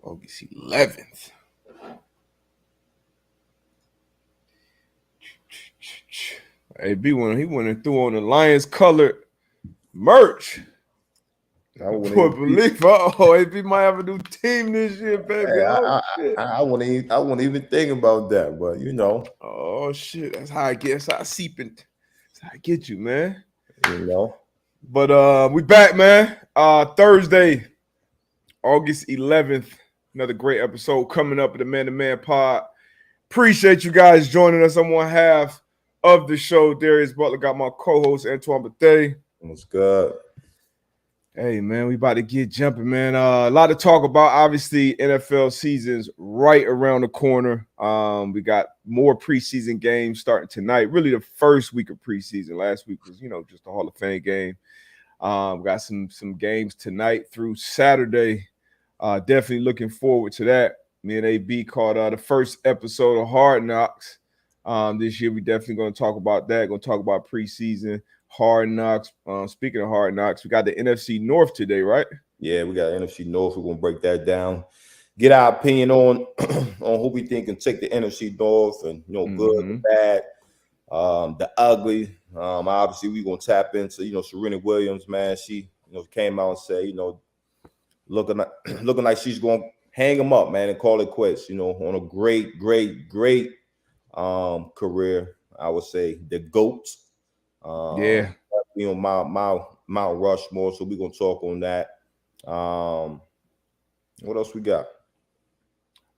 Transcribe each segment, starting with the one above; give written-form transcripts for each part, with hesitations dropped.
August 11th. AB he went and threw on the Lions colored merch. I wouldn't believe. AB might have a new team this year, baby. Hey, I wouldn't even think about that, but you know. Oh shit, that's how I get. That's how I seep it. That's how I get you, man. You know. But we back, man. Thursday, August 11th. Another great episode coming up at the Man to Man Pod. Appreciate you guys joining us on one half of the show. Darius Butler got my co-host Antoine Bethea. What's good? Hey, man, we about to get jumping, man. A lot to talk about. Obviously, NFL season's right around the corner. We got more preseason games starting tonight. Really, the first week of preseason. Last week was, just the Hall of Fame game. We got some games tonight through Saturday. Definitely looking forward to that. Me and AB caught the first episode of Hard Knocks. This year, we definitely going to talk about that. Going to talk about preseason. Hard Knocks. Speaking of Hard Knocks, we got the NFC North today, right? Yeah, we got NFC North. We're gonna break that down. Get our opinion on who we think can take the NFC North, and good, the bad, the ugly. Obviously, we're gonna tap into Serena Williams, man. She came out and said looking like she's gonna hang him up, man, and call it quits. On a great career, I would say the GOAT. Yeah. Mount Rushmore. So we're gonna talk on that. What else we got?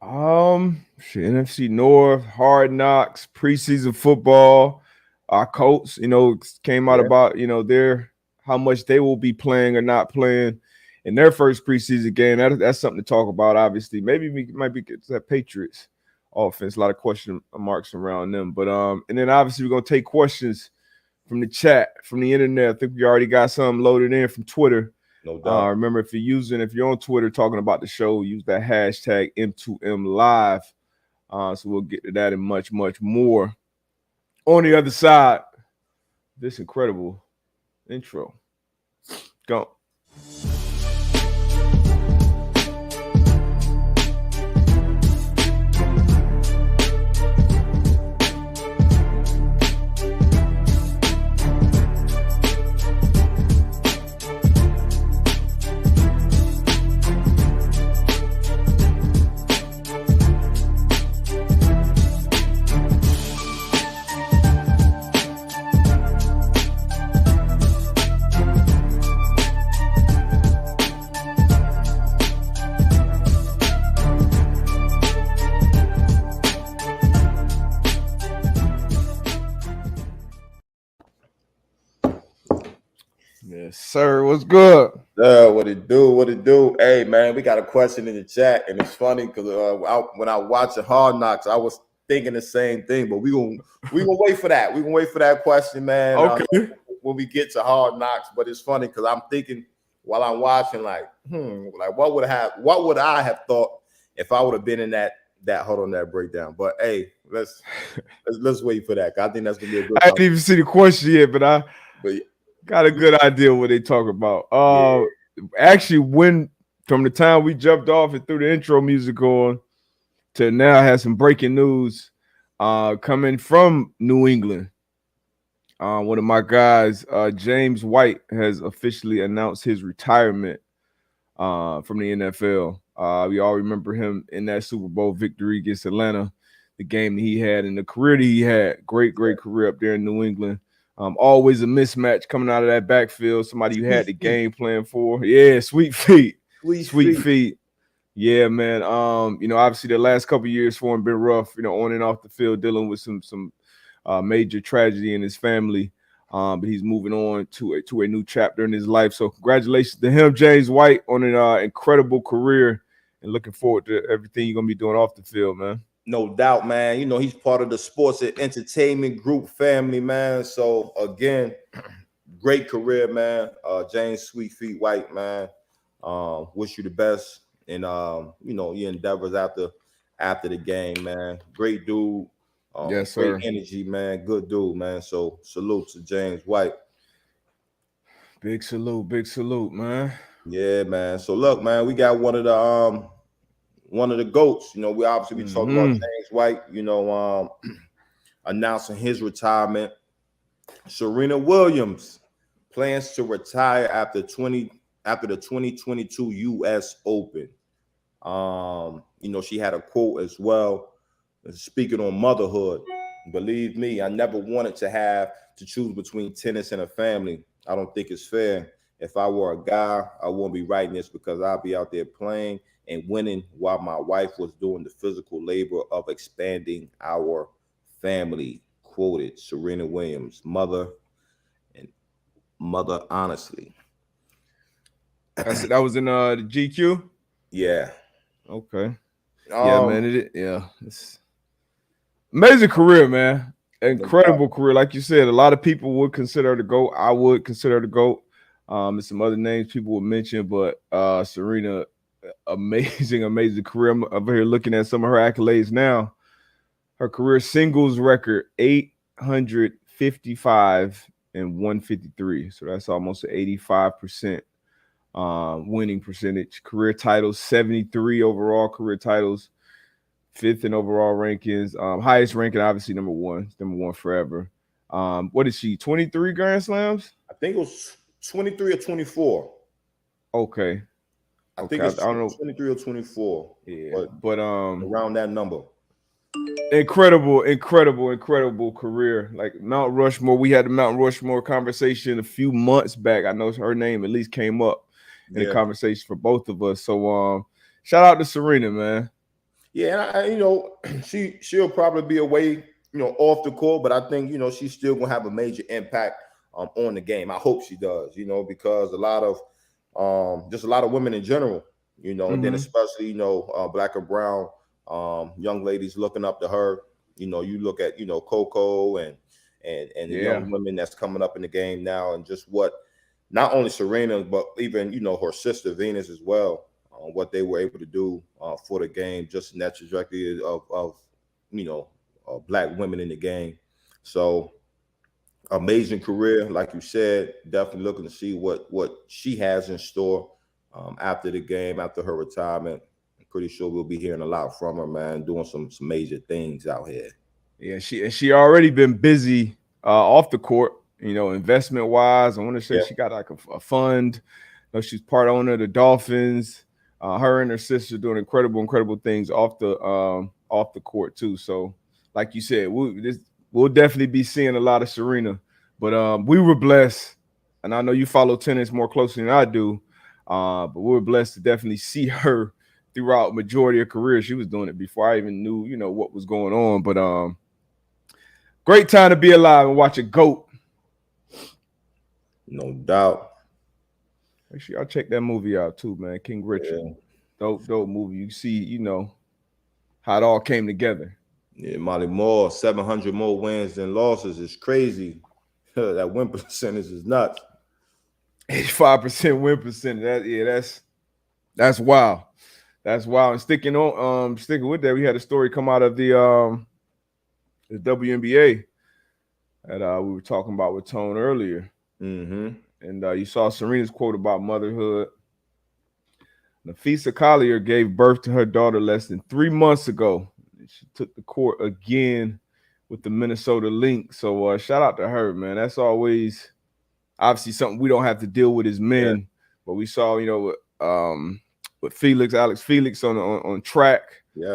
NFC North, Hard Knocks, preseason football. Our Colts, came out about how much they will be playing or not playing in their first preseason game. That's something to talk about. Obviously, maybe we might be that Patriots offense. A lot of question marks around them, but and then obviously we're gonna take questions from the chat, from the internet. I think we already got some loaded in from Twitter. No doubt. Remember, if you're on Twitter talking about the show, use that hashtag M2M Live. So we'll get to that and much, much more. On the other side, this incredible intro. Go. Yes, sir. What's good? What it do? Hey, man, we got a question in the chat, and it's funny because when I watched the Hard Knocks, I was thinking the same thing. But we gonna wait for that. We gonna wait for that question, man. Okay. When we get to Hard Knocks, but it's funny because I'm thinking while I'm watching, like what would I have thought if I would have been in that hold on that breakdown? But hey, let's wait for that. I think that's gonna be a good. I didn't even see the question yet, but got a good idea what they talk about. Actually, when from the time we jumped off and threw the intro music on to now, I had some breaking news coming from New England. One of my guys, James White, has officially announced his retirement from the NFL. We all remember him in that Super Bowl victory against Atlanta, the game that he had and the career that he had. Great career up there in New England. Always a mismatch coming out of that backfield. Somebody you had the game plan for. Yeah, sweet feet. Sweet feet. Yeah, man. Obviously the last couple of years for him been rough, on and off the field, dealing with some major tragedy in his family. But he's moving on to a new chapter in his life. So congratulations to him, James White, on an incredible career, and looking forward to everything you're gonna be doing off the field, man. No doubt, man. He's part of the sports and entertainment group family, man. So again, great career, man. James Sweet Feet White, man. Wish you the best in your endeavors after the game, man. Great dude. Yes, sir. Great energy, man. Good dude, man. So salute to James White. Big salute, man. Yeah, man. So look, man, we got one of one of the GOATs. You know, we obviously talking about James White, you know, announcing his retirement. Serena Williams plans to retire after the 2022 US Open. You know, she had a quote as well, speaking on motherhood. Believe me, I never wanted to have to choose between tennis and a family. I don't think it's fair. If I were a guy, I wouldn't be writing this because I'd be out there playing and winning while my wife was doing the physical labor of expanding our family. Quoted Serena Williams, mother honestly. That was in the GQ. Yeah. Okay. Yeah, man. It's amazing career, man. Incredible career. Like you said, a lot of people would consider her the GOAT. I would consider her the GOAT. And some other names people would mention, but Serena, amazing career. I'm over here looking at some of her accolades now. Her career singles record, 855 and 153. So that's almost an 85% winning percentage. Career titles, 73 overall career titles. 5th in overall rankings, highest ranking, obviously number one forever. What is she? 23 Grand Slams? I think it was 23 or 24. Okay. I think it's 23 or 24. Yeah, but around that number. Incredible career. Like Mount Rushmore. We had the Mount Rushmore conversation a few months back. I know her name at least came up in the conversation for both of us. So shout out to Serena, man. Yeah, and you know, she'll probably be away, you know, off the court, but I think, you know, she's still gonna have a major impact on the game. I hope she does, you know, because a lot of women in general, you know, and then especially, you know, black and brown young ladies looking up to her. You know, you look at, you know, Coco and the young women that's coming up in the game now, and just what not only Serena, but even, you know, her sister Venus as well. What they were able to do for the game, just in that trajectory of you know, black women in the game. So amazing career, like you said. Definitely looking to see what she has in store after the game, after her retirement. I'm pretty sure we'll be hearing a lot from her, man, doing some major things out here. Yeah, she already been busy off the court, you know, investment wise. I want to say she got like a fund. You know, she's part owner of the Dolphins. Her and her sister doing incredible things off the court too. So, like you said, we'll definitely be seeing a lot of Serena. But we were blessed, and I know you follow tennis more closely than I do. But we were blessed to definitely see her throughout majority of her career. She was doing it before I even knew, you know, what was going on. But great time to be alive and watch a GOAT. No doubt. Make sure y'all check that movie out too, man. King Richard. Yeah. Dope movie. You see, you know, how it all came together. Yeah, Molly Moore, 700 more wins than losses is crazy. That win percentage is nuts. 85% win percentage. That's wild. That's wild. And sticking with that, we had a story come out of the WNBA that we were talking about with Tone earlier. And you saw Serena's quote about motherhood. Nafisa Collier gave birth to her daughter less than 3 months ago. She took the court again with the Minnesota Lynx. So shout out to her, man. That's always obviously something we don't have to deal with as men. But we saw, you know, with Alex Felix on track,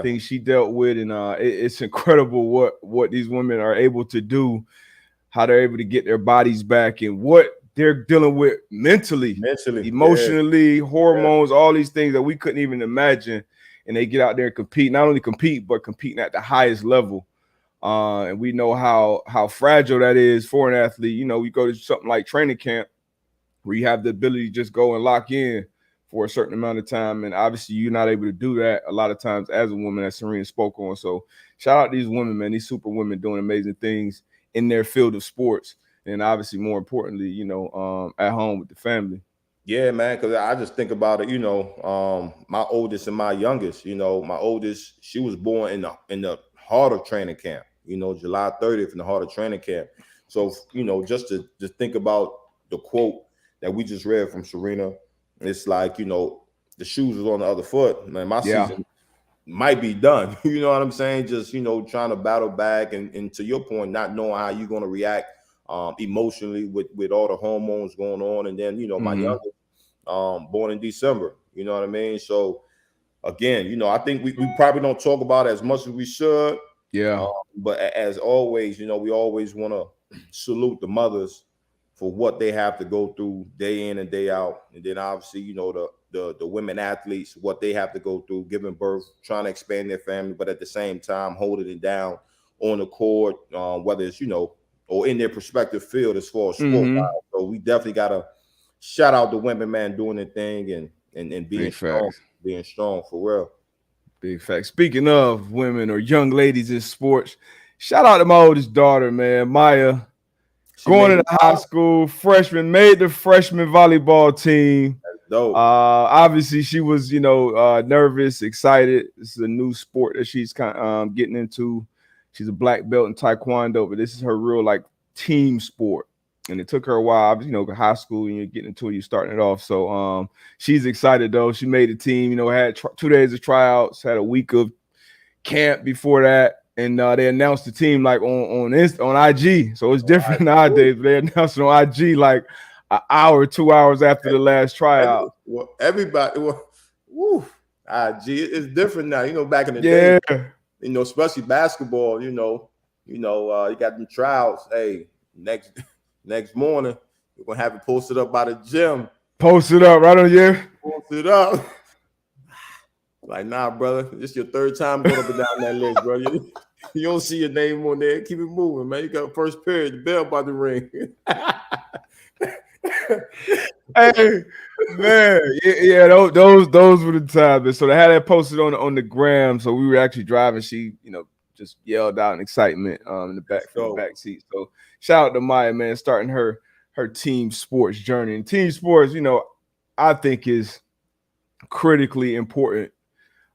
things she dealt with, and it's incredible what these women are able to do, how they're able to get their bodies back, and what they're dealing with mentally, emotionally, hormones, all these things that we couldn't even imagine. And they get out there and compete, not only compete, but competing at the highest level. And we know how fragile that is for an athlete. You know, we go to something like training camp where you have the ability to just go and lock in for a certain amount of time. And obviously you're not able to do that a lot of times as a woman, as Serena spoke on. So shout out to these women, man, these super women doing amazing things in their field of sports. And obviously, more importantly, you know, at home with the family. Yeah, man, because I just think about it, you know, my oldest and my youngest, you know, my oldest, she was born in the heart of training camp, you know, July 30th in the heart of training camp. So, you know, just to think about the quote that we just read from Serena, it's like, you know, the shoes was on the other foot. Man, my season might be done. You know what I'm saying? Just, trying to battle back and to your point, not knowing how you're going to react emotionally with all the hormones going on. And then, my youngest born in December, you know what I mean? So again, I think we probably don't talk about it as much as we should. Yeah. But as always, we always want to salute the mothers for what they have to go through day in and day out. And then obviously, the women athletes, what they have to go through, giving birth, trying to expand their family, but at the same time, holding it down on the court, whether it's, or in their respective field as far as sport. So we definitely got to shout out the women, man, doing their thing and being strong for real. Big facts. Speaking of women or young ladies in sports, shout out to my oldest daughter, man, Maya. Going into high school, freshman, made the freshman volleyball team. Dope. Obviously, she was, nervous, excited. This is a new sport that she's kind of getting into. She's a black belt in Taekwondo, but this is her real team sport. And it took her a while, high school, and you're getting into it, you're starting it off. So she's excited though. She made the team. Had 2 days of tryouts, had a week of camp before that. And they announced the team on IG. So it's different nowadays. But they announced it on IG an hour, 2 hours after the last tryout. Well, everybody, IG is different now. Back in the day, especially basketball. You got them tryouts. Hey, next morning we're gonna have it posted up by the gym. Post it up right on here. Post it up. Like, nah, brother, this is your third time going up and down that list, bro. You don't see your name on there. Keep it moving, man. You got first period, the bell about to ring. Hey, man, yeah, those were the times. So they had that posted on the gram. So we were actually driving. She, just yelled out in excitement in the back seat. So shout out to Maya, man, starting her team sports journey. And team sports, I think is critically important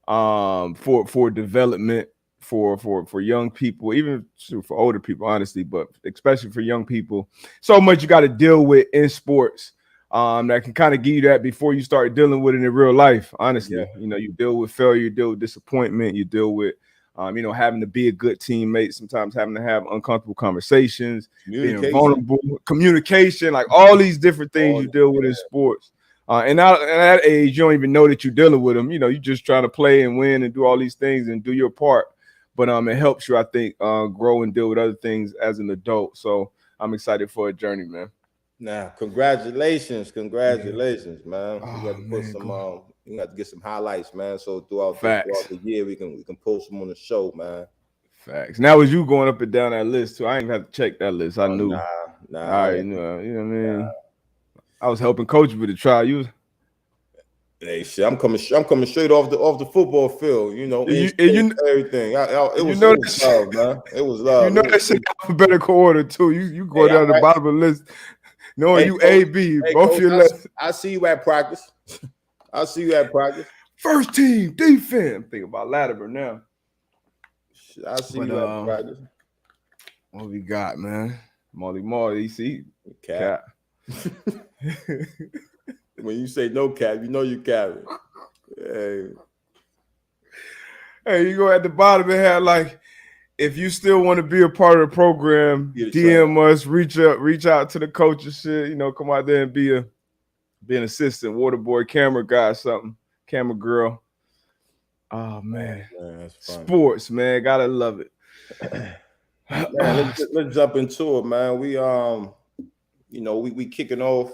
for development for young people, even for older people, honestly, but especially for young people. So much you got to deal with in sports that can kind of give you that before you start dealing with it in real life. Honestly, you deal with failure, you deal with disappointment, you deal with having to be a good teammate, sometimes having to have uncomfortable conversations, being vulnerable, communication, all these different things you deal with in sports. And at that age, you don't even know that you're dealing with them. You're just trying to play and win and do all these things and do your part. But it helps you, I think, grow and deal with other things as an adult. So I'm excited for a journey, man. Now, congratulations, man. You got to put some. You got to get some highlights, man. So throughout the year, we can post them on the show, man. Facts. Now, was you going up and down that list too? I ain't have to check that list. I knew. Nah. All right, you know what I mean. Nah. I was helping coach with the trial. Hey, shit! I'm coming straight off the football field. Everything. It was love, man. It was love. That shit alphabetical order too. You go down the bottom of the list. Knowing you A, B, both your lists. I see you at practice. First team defense. I'm thinking about Latimer now. I see you at practice. What we got, man? Molly, see? Cap. When you say no cap, you know you cap it. Hey, you go at the bottom and have if you still want to be a part of the program, DM us, reach out to the coach and shit. Come out there and be an assistant, water boy, camera guy, something, camera girl. Oh man, that's fun. Sports, man, gotta love it. Man, let's jump into it, man. We we kicking off.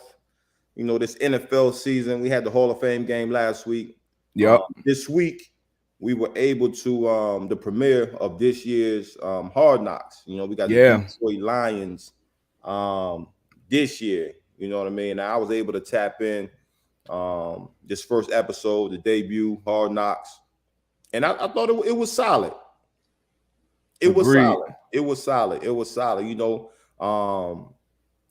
This NFL season. We had the Hall of Fame game last week. Yep. This week, we were able to the premiere of this year's Hard Knocks. We got the Detroit Lions this year. You know what I mean? I was able to tap in this first episode, the debut, Hard Knocks. And I thought it was solid. It was solid.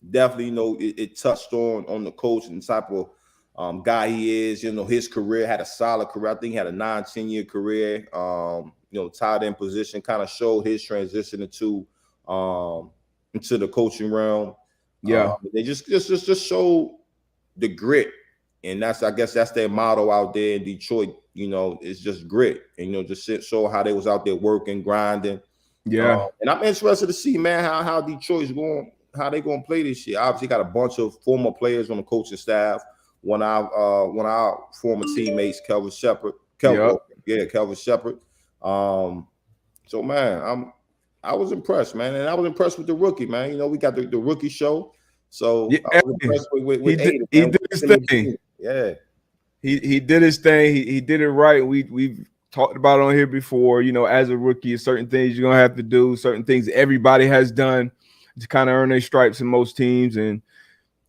Definitely, it touched on the coach and the type of guy he is. His career had a solid career. I think he had a 9-10 year career. Tight end position, kind of showed his transition into the coaching realm. Yeah, they just showed the grit, and I guess that's their motto out there in Detroit. it's just grit, and just show how they was out there working, grinding. Yeah, and I'm interested to see, man, how Detroit's going, how they gonna play this year. Obviously, got a bunch of former players on the coaching staff. One of our former teammates, Kelvin Shepard. Kelvin Shepard. So man, I was impressed, man, and I was impressed with the rookie, man. We got the rookie show, so I was impressed with Aiden, he did his thing. Yeah, he did his thing. He did it right. We've talked about it on here before. As a rookie, certain things you're gonna have to do, certain things everybody has done to kind of earn their stripes in most teams, and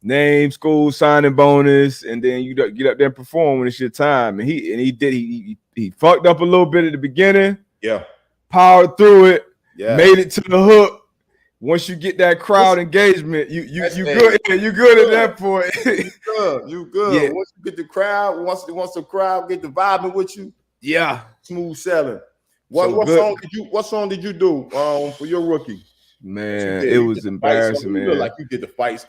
name, school, signing bonus, and then you get up there and perform when it's your time. And he fucked up a little bit at the beginning. Yeah, powered through it. Yeah, made it to the hook. Once you get that crowd engagement, you good. You good at that point. You good. Yeah. Once you get the crowd, once the crowd get the vibing with you, yeah, smooth selling. What song did you do for your rookie? Man, it was embarrassing, man. You look like you did the fight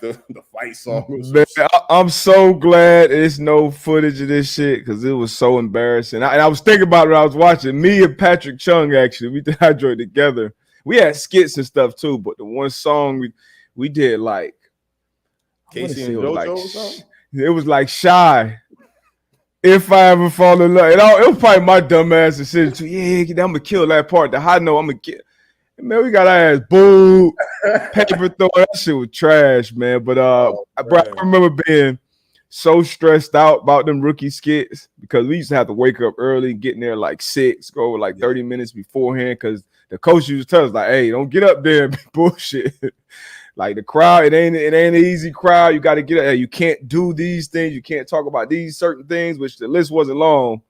song. Man, I'm so glad there's no footage of this shit because it was so embarrassing. I was thinking about it when I was watching. Me and Patrick Chung, actually, we did hydrate together. We had skits and stuff too, but the one song we did, like Casey and JoJo or something? It was like Shy. If I ever fall in love, it was probably my dumb ass decision too. Yeah, I'm gonna kill that part. The high note, I'm gonna kill. Man, we got our ass booed, paper throw. That shit was trash, man. But I remember being so stressed out about them rookie skits because we used to have to wake up early, getting there like 6, go like 30 minutes beforehand because the coach used to tell us like, "Hey, don't get up there and be bullshit." Like the crowd, it ain't an easy crowd. You got to get up there. You can't do these things. You can't talk about these certain things, which the list wasn't long,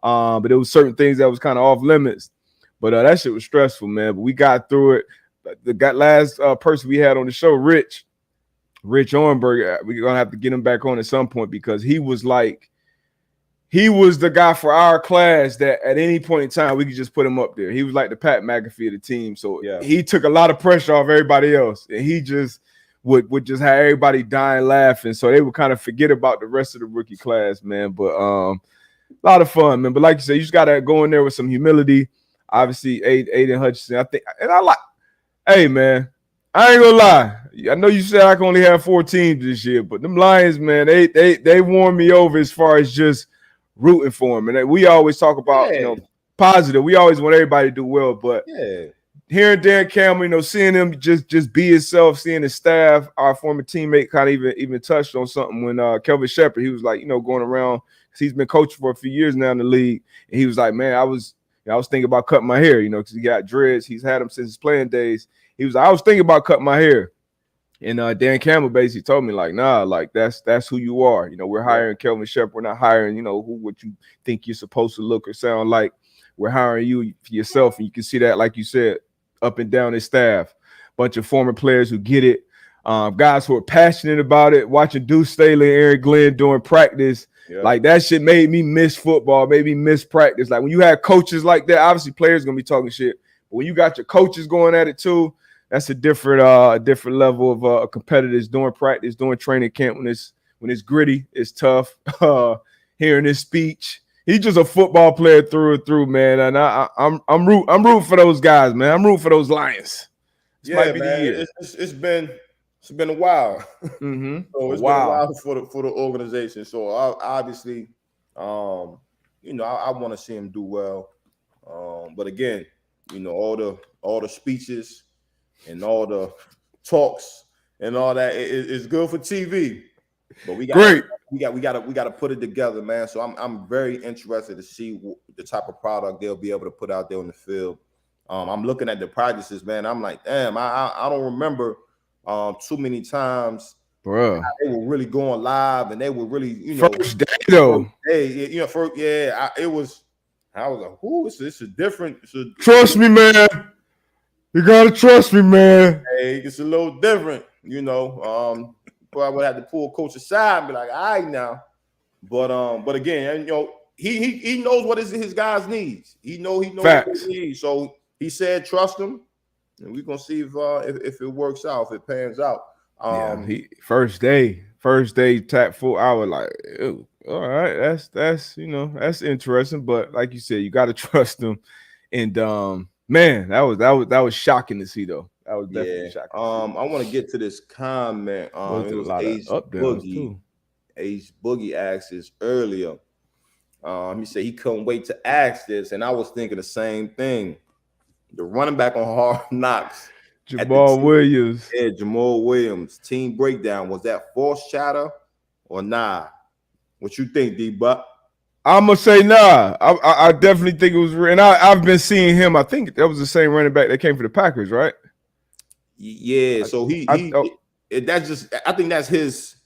but it was certain things that was kind of off limits. But that shit was stressful, man. But we got through it. The last person we had on the show, Rich Orenberg, we're going to have to get him back on at some point because he was the guy for our class that at any point in time, we could just put him up there. He was like the Pat McAfee of the team. So he took a lot of pressure off everybody else. And he just would just have everybody dying laughing. So they would kind of forget about the rest of the rookie class, man. But a lot of fun, man. But like you said, you just got to go in there with some humility. Obviously, Aiden Hutchinson. I think, and hey, man, I ain't gonna lie. I know you said I can only have 4 teams this year, but them Lions, man, they won me over as far as just rooting for them. And we always talk about, positive. We always want everybody to do well, but hearing Dan Campbell, seeing him just be himself, seeing his staff, our former teammate kind of even touched on something when Kelvin Shepard, he was like, going around because he's been coaching for a few years now in the league, and he was like, man, I was thinking about cutting my hair, because he got dreads. He's had them since his playing days. He was like, I was thinking about cutting my hair. And Dan Campbell basically told me, like, nah, like that's who you are. We're hiring Kelvin Shepard. We're not hiring, what you think you're supposed to look or sound like. We're hiring you for yourself. And you can see that, like you said, up and down his staff. Bunch of former players who get it. Guys who are passionate about it. Watching Deuce Staley and Eric Glenn during practice. Yeah. Like that shit made me miss football, made me miss practice. Like when you have coaches like that, obviously players gonna be talking shit. But when you got your coaches going at it too, that's a different level of competitors doing practice, doing training camp when it's gritty, it's tough. Hearing his speech, he's just a football player through and through, man. And I'm rooting for those guys, man. I'm rooting for those Lions. This might be the year. It's been a while. Mm-hmm. So it's been a while for the organization. So obviously, I want to see him do well. But again, all the speeches and all the talks and all that is good for TV. But we got to put it together, man. So I'm very interested to see the type of product they'll be able to put out there on the field. I'm looking at the practices, man. I'm like, damn, I don't remember too many times, bro. They were really going live, and they were really, first day though. It was. I was like, "Who is this? Is different." Trust me, man. You gotta trust me, man. Hey, it's a little different, But I would have to pull coach aside and be like, "All right, now." But again, he knows what his guys needs. He knows what he needs. So he said, "Trust him." And we're gonna see if it works out, if it pans out. First day tap full hour, like, ew, All right, that's that's interesting. But like you said, you got to trust them. And man, that was shocking to see though. That was definitely Yeah. shocking to see. I want to get to this comment. Was It a was lot of Ace up downs Boogie. too. Ace Boogie asked this earlier. He said he couldn't wait to ask this, and I was thinking the same thing. The running back on Hard Knocks at the Jamal Williams. yeah, Jamal Williams team breakdown, was that false chatter or nah? What you think, D-Buck? I'm gonna say nah. I definitely think it was real. And I've been seeing him. I think that was the same running back that came for the Packers, right? Yeah. So that's just, I think that's his.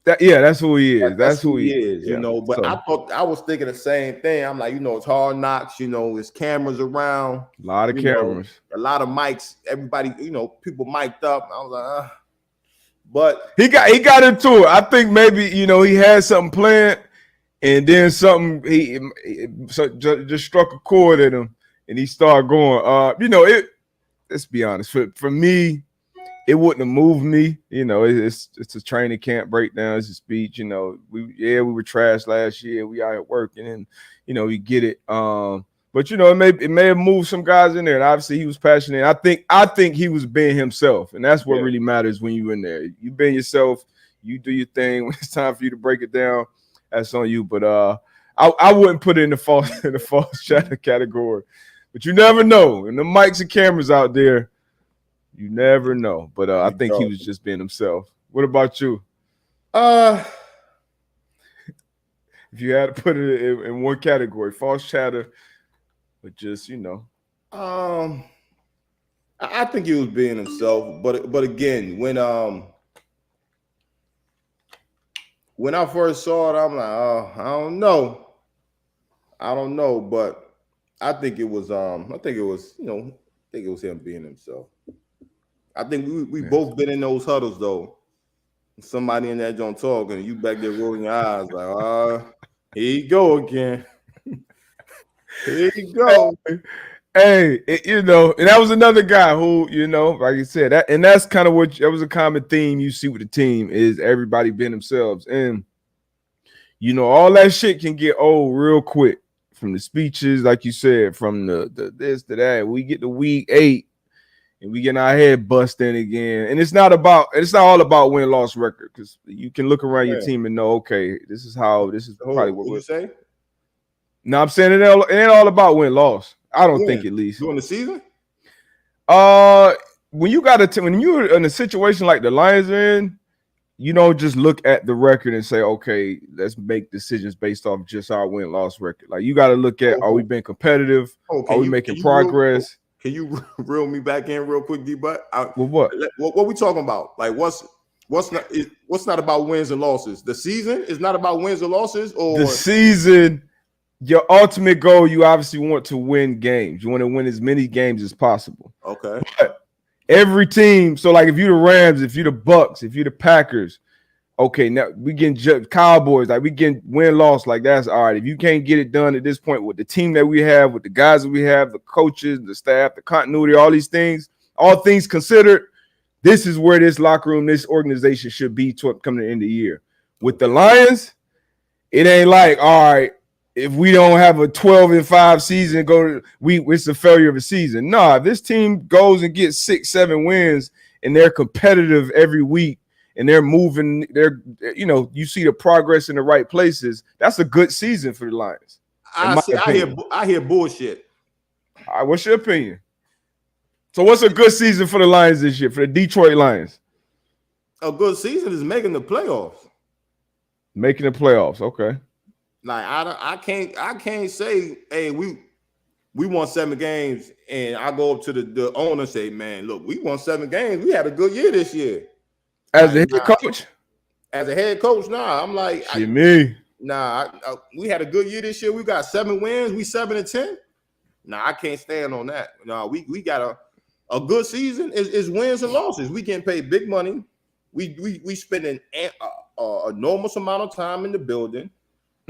That's who he is. That's who he is. Yeah. But I was thinking the same thing. I'm like, it's Hard Knocks. There's cameras around. A lot of cameras. A lot of mics. Everybody, people mic'd up. I was like, but he got into it. I think maybe he had something planned, and then something he just struck a chord at him, and he started going. Let's be honest. For me, it wouldn't have moved me. It's a training camp breakdown. It's a speech. We were trash last year. We out here working, and we get it. But it may have moved some guys in there, and obviously he was passionate. I think he was being himself, and that's what really matters when you're in there. You being yourself, you do your thing. When it's time for you to break it down, that's on you. But I wouldn't put it in the false chatter category. But you never know. And the mics and cameras out there, you never know. But I think he was just being himself. What about you? If you had to put it in one category, false chatter, but just I think he was being himself. But again, when I first saw it, I'm like, I don't know, but I think it was him being himself. I think we both been in those huddles though. Somebody in that joint talking, and you back there rolling your eyes like, here you go again. Here you go. Hey, and that was another guy who, like you said, that's kind of that was a common theme you see with the team is everybody being themselves. And all that shit can get old real quick. From the speeches, like you said, from the this to that. We get to week 8 and we get our head busting again. And it's not all about win-loss record, because you can look around your team and know, okay, this is probably what you say. No, I'm saying it ain't all about win-loss. I don't think, at least during the season. When you're in a situation like the Lions are in, you don't just look at the record and say, okay, let's make decisions based off just our win-loss record. Like, you got to look at, are we being competitive? Are we making progress? Can you reel me back in real quick, D-Butt? What we talking about? Like, what's not about wins and losses? The season is not about wins or losses, or the season. Your ultimate goal, you obviously want to win games. You want to win as many games as possible. Okay. But every team, so like if you're the Rams, if you're the Bucks, if you're the Packers, okay, now we can Cowboys, like we can win-loss, like that's all right. If you can't get it done at this point with the team that we have, with the guys that we have, the coaches, the staff, the continuity, all these things, all things considered, this is where this locker room, this organization should be coming to the end of the year. With the Lions, it ain't like, all right, if we don't have a 12-5 season, it's a failure of a season. Nah, if this team goes and gets 6-7 wins and they're competitive every week and they're moving, you see the progress in the right places, that's a good season for the Lions. I hear bullshit. All right, what's your opinion? So what's a good season for the Lions this year, for the Detroit Lions? A good season is making the playoffs. Making the playoffs, okay. Like, I can't say, hey, we won 7 games, and I go up to the owner and say, man, look, we won 7 games. We had a good year this year. As a head coach? As a head coach, nah. I'm like, we had a good year this year. We got 7 wins. We 7-10. Nah, I can't stand on that. No, we got a good season is wins and losses. We getting paid big money. We spending a enormous amount of time in the building.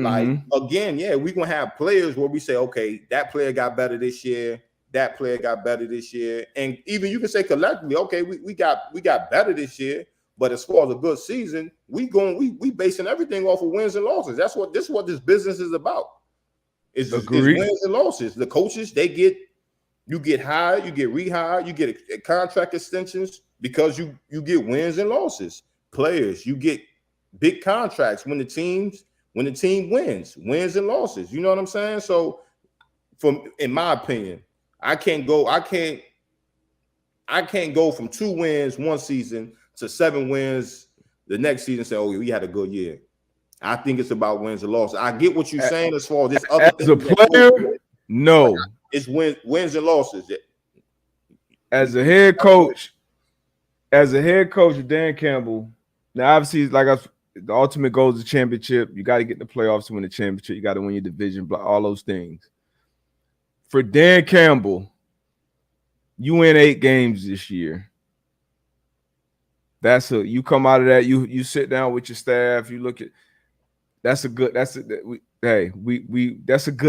Like, again, we're going to have players where we say, okay, that player got better this year. That player got better this year. And even you can say collectively, okay, we got better this year. But as far as a good season, we basing everything off of wins and losses. That's what this business is about. Is wins and losses. The coaches, you get hired, you get rehired, you get a contract extensions because you get wins and losses. Players, you get big contracts when the team wins and losses. You know what I'm saying? So, in my opinion, I can't go from 2 wins one season to 7 wins the next season and say, oh, we had a good year. I think it's about wins and losses. I get what you're saying as far as this other as a player. No, it's wins and losses. As a head coach, Dan Campbell. Now, obviously, the ultimate goal is the championship. You got to get in the playoffs to win the championship. You got to win your division, all those things. For Dan Campbell, you win 8 games this year. You come out of that. You sit down with your staff. You look at. That's a good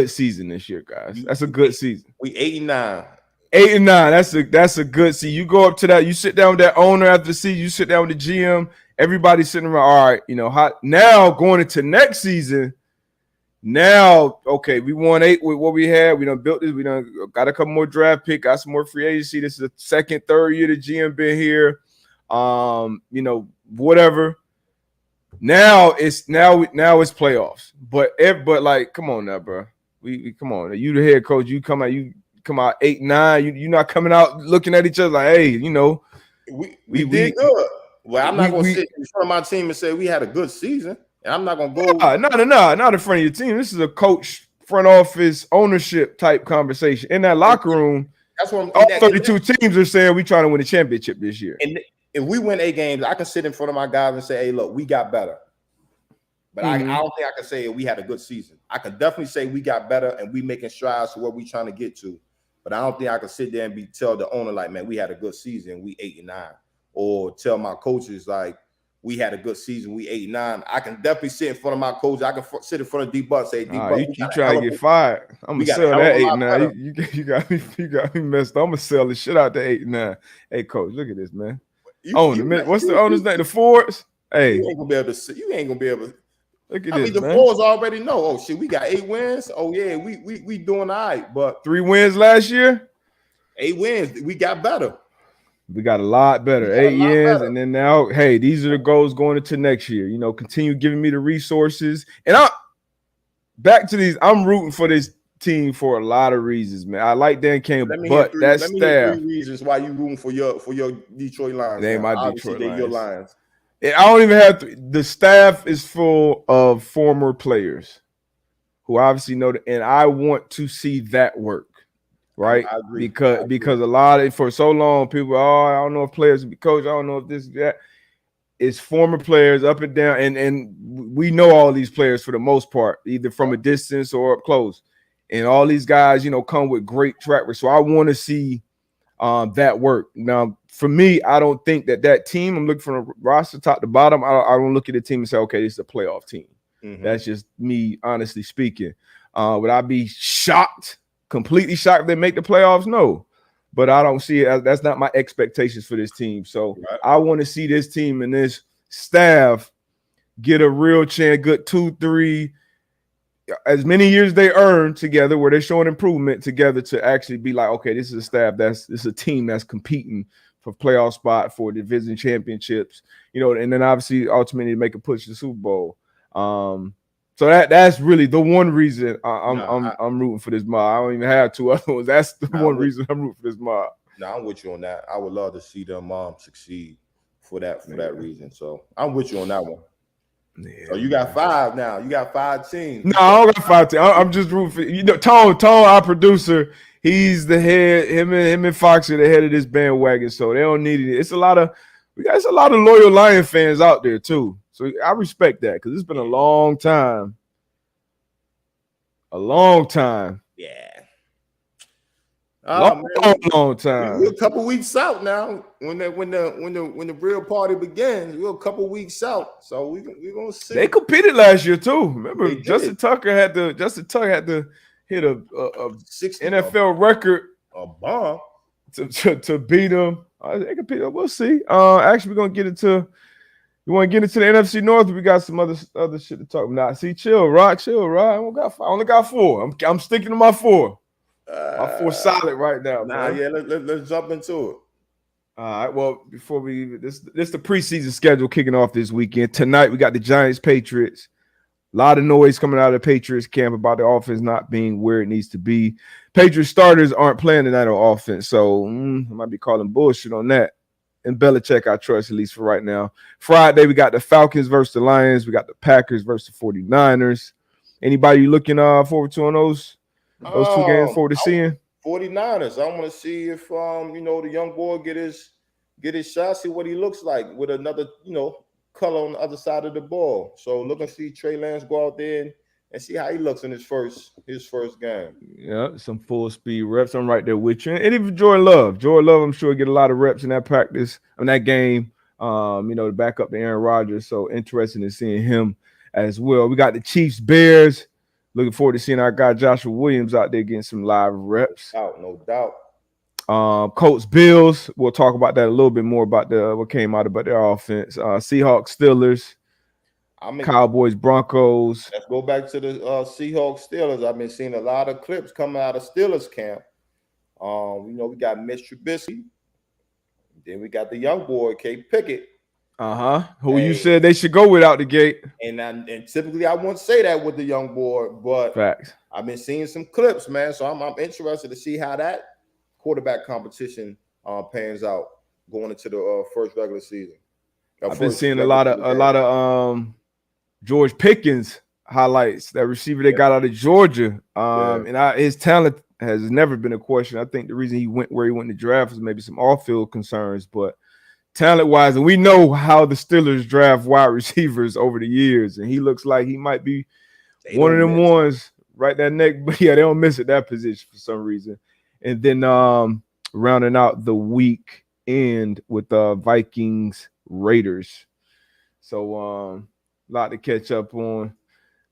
season this year, guys. That's a good season. We 8-9. 8-9. That's a good season. You go up to that. You sit down with that owner after the season. You sit down with the GM. Everybody's sitting around. All right, now going into next season. Now, okay, we won 8 with what we had. We done built this. We done got a couple more draft picks. Got some more free agency. This is the second, third year the GM been here. Whatever. Now it's playoffs. But like, come on now, bro. We come on. You the head coach. You come out 8-9. You're not coming out looking at each other like, hey, we did good. Well, I'm not gonna sit in front of my team and say we had a good season. And I'm not gonna go. Not in front of your team. This is a coach, front office, ownership type conversation. In that locker room, that's what all 32 teams are saying we trying to win a championship this year. And if we win 8 games, I can sit in front of my guys and say, hey, look, we got better. But I don't think I can say we had a good season. I can definitely say we got better and we making strides to where we trying to get to. But I don't think I can sit there and tell the owner like, man, we had a good season, we 8-9, or tell my coaches like we had a good season, we 8-9. I can definitely sit in front of my coach. I can sit in front of D-Buck and say, D-Buck, you trying to get fired? I'm gonna sell that 8-9. You got me messed up. I'm gonna sell the shit out the 8-9. Hey, coach, look at this, man. What's the owner's name? The Fords. Hey, you ain't gonna be able to. You ain't gonna be able to. Look at this, the man. Fords already know. Oh shit, we got 8 wins. Oh yeah, we doing all right. But 3 wins last year. 8 wins. We got better. We got a lot better. 8 years, and then now, hey, these are the goals going into next year. Continue giving me the resources, and back to these. I'm rooting for this team for a lot of reasons, man. I like Dan Campbell, but that staff. Let me 3 reasons why you rooting for your Detroit Lions. They ain't my Detroit Lions. Your Lions. I don't even have to. The staff is full of former players who obviously know that, and I want to see that work, right? I agree. Because a lot of for so long, people, I don't know if players will be coached. I don't know if this that. It's former players up and down, and we know all these players for the most part, either from a distance or up close. And all these guys, come with great track record. So I want to see that work. Now, for me, I don't think that team, I'm looking from the roster top to bottom. I don't look at the team and say, okay, this is a playoff team. Mm-hmm. That's just me, honestly speaking. Would I be completely shocked if they make the playoffs? No. But I don't see it. That's not my expectations for this team. So I want to see this team and this staff get a real chance, good 2-3, as many years they earn together where they're showing improvement together to actually be like, okay, this is a staff this is a team that's competing for playoff spot, for division championships, and then obviously ultimately make a push to the Super Bowl. So that's really the one reason I'm rooting for this mob. I don't even have 2 other ones. That's the one reason I'm rooting for this mob. No, I'm with you on that. I would love to see them succeed for that reason. So I'm with you on that one. Yeah. So you got 5 now. You got 5 teams. No, I don't got 5 teams. I'm just rooting for Tone, our producer. He's the head. Him and Fox are the head of this bandwagon. So they don't need it. It's a lot of loyal Lion fans out there too. So I respect that because it's been a long time. Yeah. Long time. We're a couple weeks out now. When the real party begins, we're a couple weeks out. So we're gonna see. They competed last year too. Remember, Justin Tucker had to hit a NFL record, a bomb to beat them. They competed. We'll see. Actually, we're gonna get into You want to get into the NFC North? We got some other shit to talk about. See, chill, Rock. I only got 4. I'm sticking to my 4. My 4 solid right now. Nah, man. Yeah, let's jump into it. All right. Well, before we this the preseason schedule kicking off this weekend. Tonight we got the Giants Patriots. A lot of noise coming out of the Patriots camp about the offense not being where it needs to be. Patriots starters aren't playing tonight on offense, so I might be calling bullshit on that. And Belichick, I trust, at least for right now. Friday, we got the Falcons versus the Lions. We got the Packers versus the 49ers. Anybody you looking forward to on those 2 games forward to seeing? 49ers. I want to see if the young boy get his shot, see what he looks like with another color on the other side of the ball. So looking to see Trey Lance go out there and see how he looks in his first game. Yeah, some full speed reps. I'm right there with you. And even Jordan Love, I'm sure get a lot of reps in that practice, in that game. To back up to Aaron Rodgers. So interested in seeing him as well. We got the Chiefs Bears. Looking forward to seeing our guy Joshua Williams out there getting some live reps. No doubt. Colts Bills. We'll talk about that a little bit more about what came out about their offense. Seahawks Steelers. Cowboys Broncos. Let's go back to the Seahawks Steelers. I've been seeing a lot of clips coming out of Steelers camp. We got Mitch Trubisky. Then we got the young boy Kenny Pickett. Who you said they should go with out the gate. And typically I wouldn't say that with the young boy, but facts. I've been seeing some clips, man. So I'm interested to see how that quarterback competition pans out going into the first regular season. I've been seeing a lot of George Pickens highlights, that receiver they got out of Georgia. His talent has never been a question. I think the reason he went where he went in the draft was maybe some off-field concerns, but talent-wise, and we know how the Steelers draft wide receivers over the years, and he looks like he might be one of them ones right that neck. But yeah, they don't miss at that position for some reason. And then rounding out the weekend with the Vikings Raiders. So a lot to catch up on.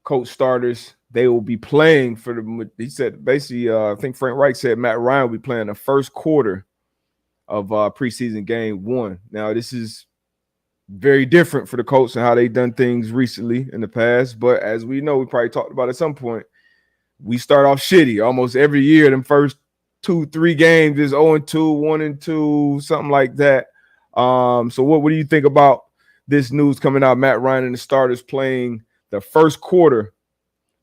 Coach starters, they will be playing for he said basically, I think Frank Reich said Matt Ryan will be playing the first quarter of preseason game 1. Now, this is very different for the Colts and how they've done things recently in the past. But as we know, we probably talked about at some point, we start off shitty almost every year. Them first 2-3 games is 0-2, 1-2, something like that. So what do you think about this news coming out? Matt Ryan and the starters playing the first quarter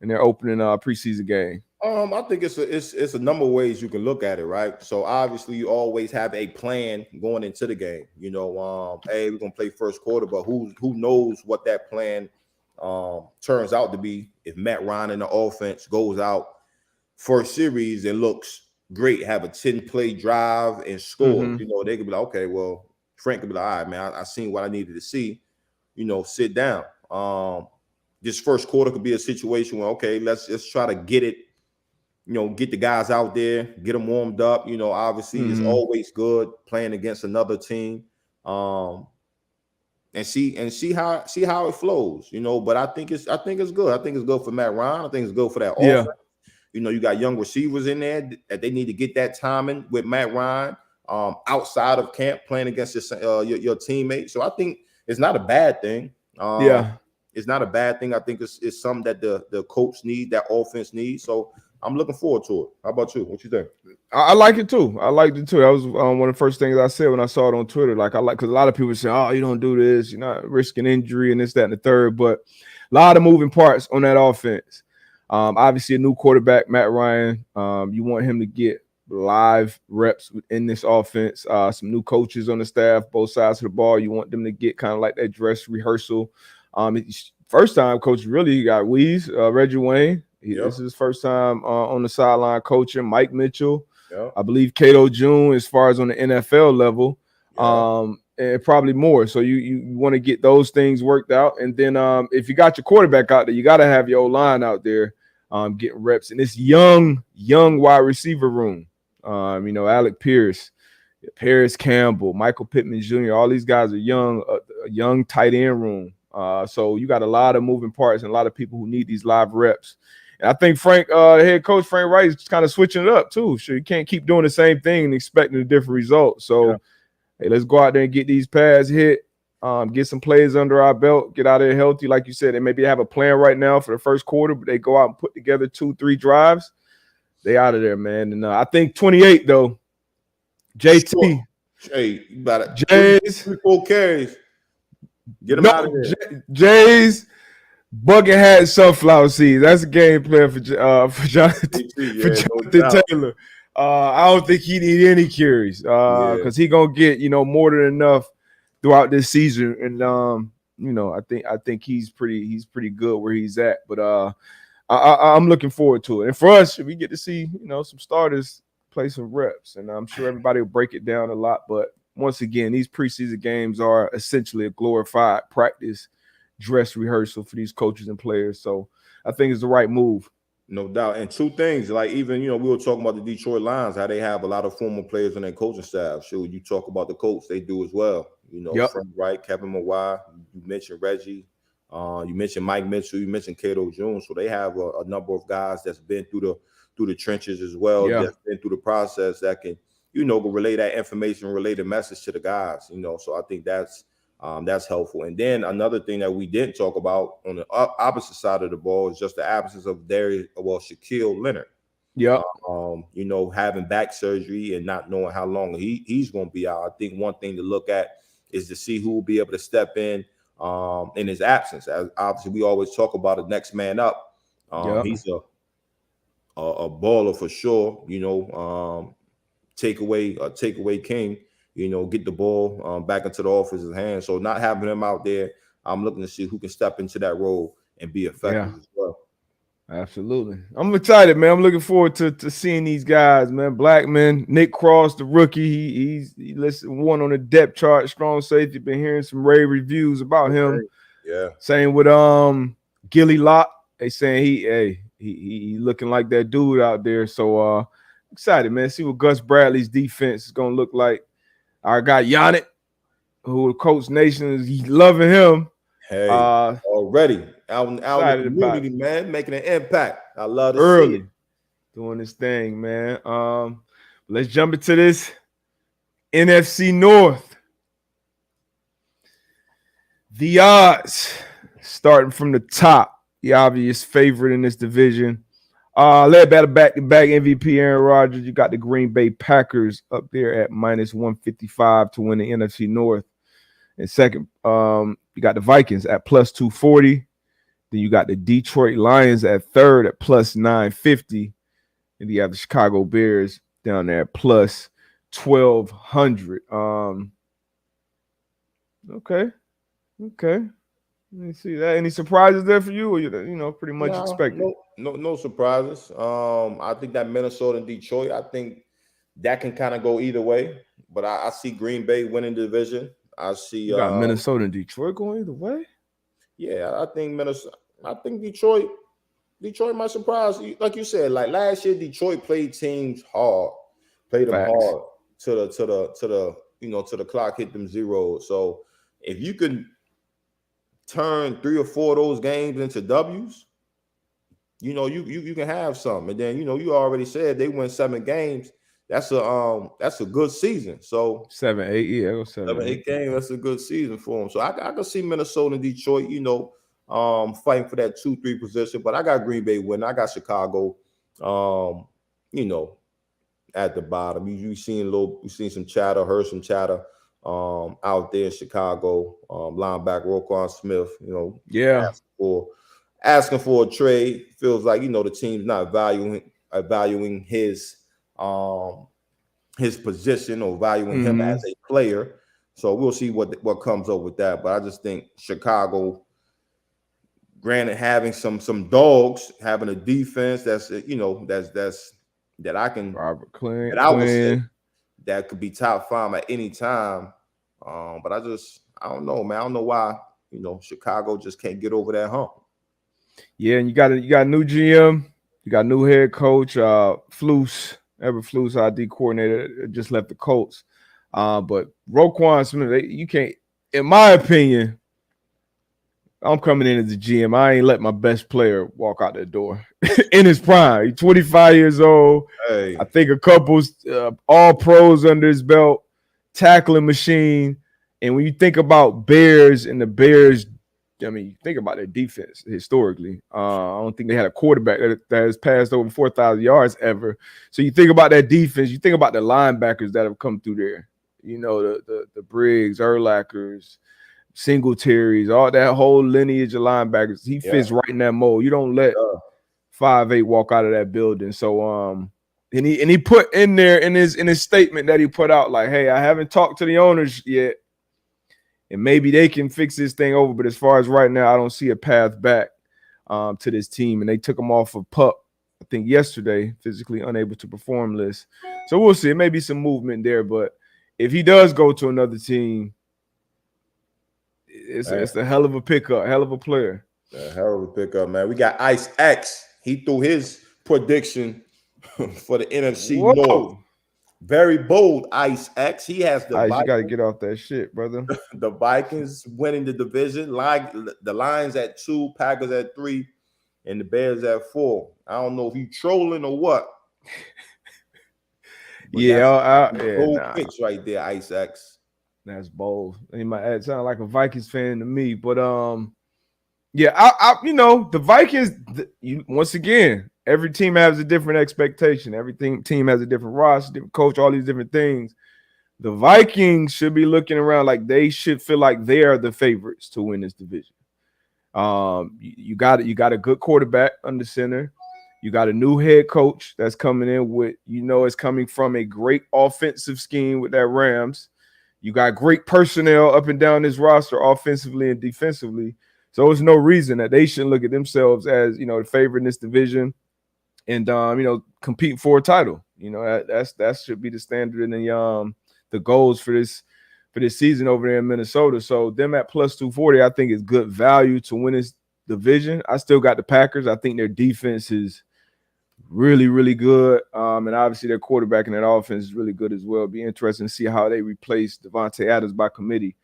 in their opening preseason game. I think it's a number of ways you can look at it, right? So obviously you always have a plan going into the game. Hey, we're gonna play first quarter, but who knows what that plan turns out to be if Matt Ryan and the offense goes out first series and looks great, have a 10-play drive and score. They could be like, okay, well, Frank could be like, all right, man, I seen what I needed to see. Sit down. This first quarter could be a situation where, okay, let's try to get it. Get the guys out there, get them warmed up. Obviously it's always good playing against another team, and see how it flows. But I think it's good. I think it's good for Matt Ryan. I think it's good for that offense. You got young receivers in there that they need to get that timing with Matt Ryan outside of camp playing against your teammates. So I think it's not a bad thing. It's not a bad thing. I think it's something that the coach need, that offense needs. So I'm looking forward to it. How about you? What you think? I like it too. That was one of the first things I said when I saw it on Twitter. Because a lot of people say, "Oh, you don't do this. You're not risking injury and this, that, and the third." But a lot of moving parts on that offense. Obviously, a new quarterback, Matt Ryan. You want him to get live reps in this offense. Some new coaches on the staff, both sides of the ball. You want them to get kind of like that dress rehearsal. First time coach really got Reggie Wayne. This is his first time on the sideline coaching. Mike Mitchell, I believe Cato June, as far as on the NFL level, and probably more. So you want to get those things worked out, and then if you got your quarterback out there, you got to have your O-line out there getting reps in this young wide receiver room. Alec Pierce, Paris Campbell, Michael Pittman Jr. All these guys are young, a young tight end room. So you got a lot of moving parts and a lot of people who need these live reps. And I think head coach Frank Wright is kind of switching it up too. So you can't keep doing the same thing and expecting a different result. So hey, let's go out there and get these pads hit. get some plays under our belt, get out of there healthy. Like you said, they maybe have a plan right now for the first quarter, but they go out and put together 2-3 drives. They out of there, man. And I think 28, though, JT. Sure. Hey, you got it. Jays. 3-4 carries. Get them out of there. Jays. Bucket hat sunflower seeds. That's a game plan for Jonathan, Taylor. I don't think he need any carries because he gonna get more than enough throughout this season. And I think he's pretty good where he's at. But I'm looking forward to it. And for us, we get to see some starters play some reps, and I'm sure everybody will break it down a lot. But once again, these preseason games are essentially a glorified practice dress rehearsal for these coaches and players. So I think it's the right move. No doubt. And two things, like even, we were talking about the Detroit Lions, how they have a lot of former players on their coaching staff. Sure, you talk about the coach, they do as well. Frank Wright, Kevin Mawai, you mentioned Reggie, you mentioned Mike Mitchell, you mentioned Cato Jones. So they have a number of guys that's been through the trenches as well, that's been through the process that can, relay that information, relay the message to the guys, So I think that's helpful. And then another thing that we didn't talk about on the opposite side of the ball is just the absence of Shaquille Leonard. Yeah. Having back surgery and not knowing how long he's going to be out. I think one thing to look at is to see who will be able to step in his absence. As obviously, we always talk about the next man up. He's a baller for sure. Takeaway king. Get the ball back into the offense's hands. So not having him out there, I'm looking to see who can step into that role and be effective as well. Absolutely. I'm excited, man. I'm looking forward to seeing these guys, man. Blackman, Nick Cross, the rookie. He listed one on the depth chart, strong safety. Been hearing some rave reviews about him. Yeah. Same with Gilly Locke. They saying he looking like that dude out there. So excited, man. See what Gus Bradley's defense is gonna look like. I got Yannick, who Coach Nation is loving him. Hey, already out in the community, man, making an impact. I love to see it. Doing this thing, man. Let's jump into this NFC North. The odds, starting from the top, the obvious favorite in this division. Led by the back-to-back MVP Aaron Rodgers. You got the Green Bay Packers up there at -155 to win the NFC North. And second, you got the Vikings at +240. Then you got the Detroit Lions at third at +950. And you have the Chicago Bears down there at +1200. Okay. Let me see that. Any surprises there for you, or pretty much expected? No surprises. I think that Minnesota and Detroit, I think that can kind of go either way. But I see Green Bay winning the division. I see you got Minnesota and Detroit going either way. Yeah, I think Minnesota. I think Detroit might surprise you. Like you said, like last year, Detroit played teams hard, played them hard to the clock hit them zeros. So if you can turn 3 or 4 of those games into W's, you can have some. And then you already said they win 7 games. That's a good season. So 7, 8, yeah, 7, 8 games. That's a good season for them. So I can see Minnesota and Detroit, fighting for that 2-3 position. But I got Green Bay winning. I got Chicago, at the bottom. You've seen some chatter, heard some chatter out there in Chicago. Linebacker Roquan Smith, asking for a trade. Feels like the team's not valuing his position or valuing him as a player. So we'll see what comes up with that. But I just think Chicago, granted, having some dogs, having a defense that's that I can Robert Quinn, that I would say that could be top 5 at any time. But I don't know, man. I don't know why Chicago just can't get over that hump. Yeah, and you got a new GM, you got a new head coach, Flus, ID coordinator, just left the Colts. But Roquan Smith, you can't, in my opinion, I'm coming in as a GM. I ain't let my best player walk out the door in his prime. He's 25 years old. Hey. I think a couple all pros under his belt, tackling machine, And when you think about Bears and the Bears, I mean, you think about their defense historically. I don't think they had a quarterback that has passed over 4,000 yards ever. So you think about that defense. You think about the linebackers that have come through there. You know, the Briggs, Urlachers, Singletaries, all that whole lineage of linebackers. He fits right in that mold. You don't let 5'8" walk out of that building. So and he put in there in his statement that he put out, like, hey, I haven't talked to the owners yet. And maybe they can fix this thing over. But as far as right now, I don't see a path back to this team. And they took him off of PUP, I think, yesterday, physically unable to perform list. So we'll see. It may be some movement there. But if he does go to another team, it's a hell of a pickup, hell of a player. A hell of a pickup, man. We got Ice X. He threw his prediction for the NFC North. Very bold, Ice X. He has the Ice, you got to get off that shit, brother. The Vikings winning the division. The Lions at 2, Packers at 3, and the Bears at 4. I don't know if he's trolling or what. Bold pitch right there, Ice X. That's bold. He might sound like a Vikings fan to me, but I the Vikings. Once again, every team has a different expectation. Every team has a different roster, different coach, all these different things. The Vikings should be looking around like they should feel like they are the favorites to win this division. You got a good quarterback under center. You got a new head coach that's coming in with, it's coming from a great offensive scheme with that Rams. You got great personnel up and down this roster offensively and defensively. So there's no reason that they shouldn't look at themselves as, the favorite in this division and, compete for a title. That should be the standard and the goals for this season over there in Minnesota. So them at plus 240, I think is good value to win this division. I still got the Packers. I think their defense is really, really good. And obviously their quarterback and that offense is really good as well. It'll be interesting to see how they replace Devontae Adams by committee.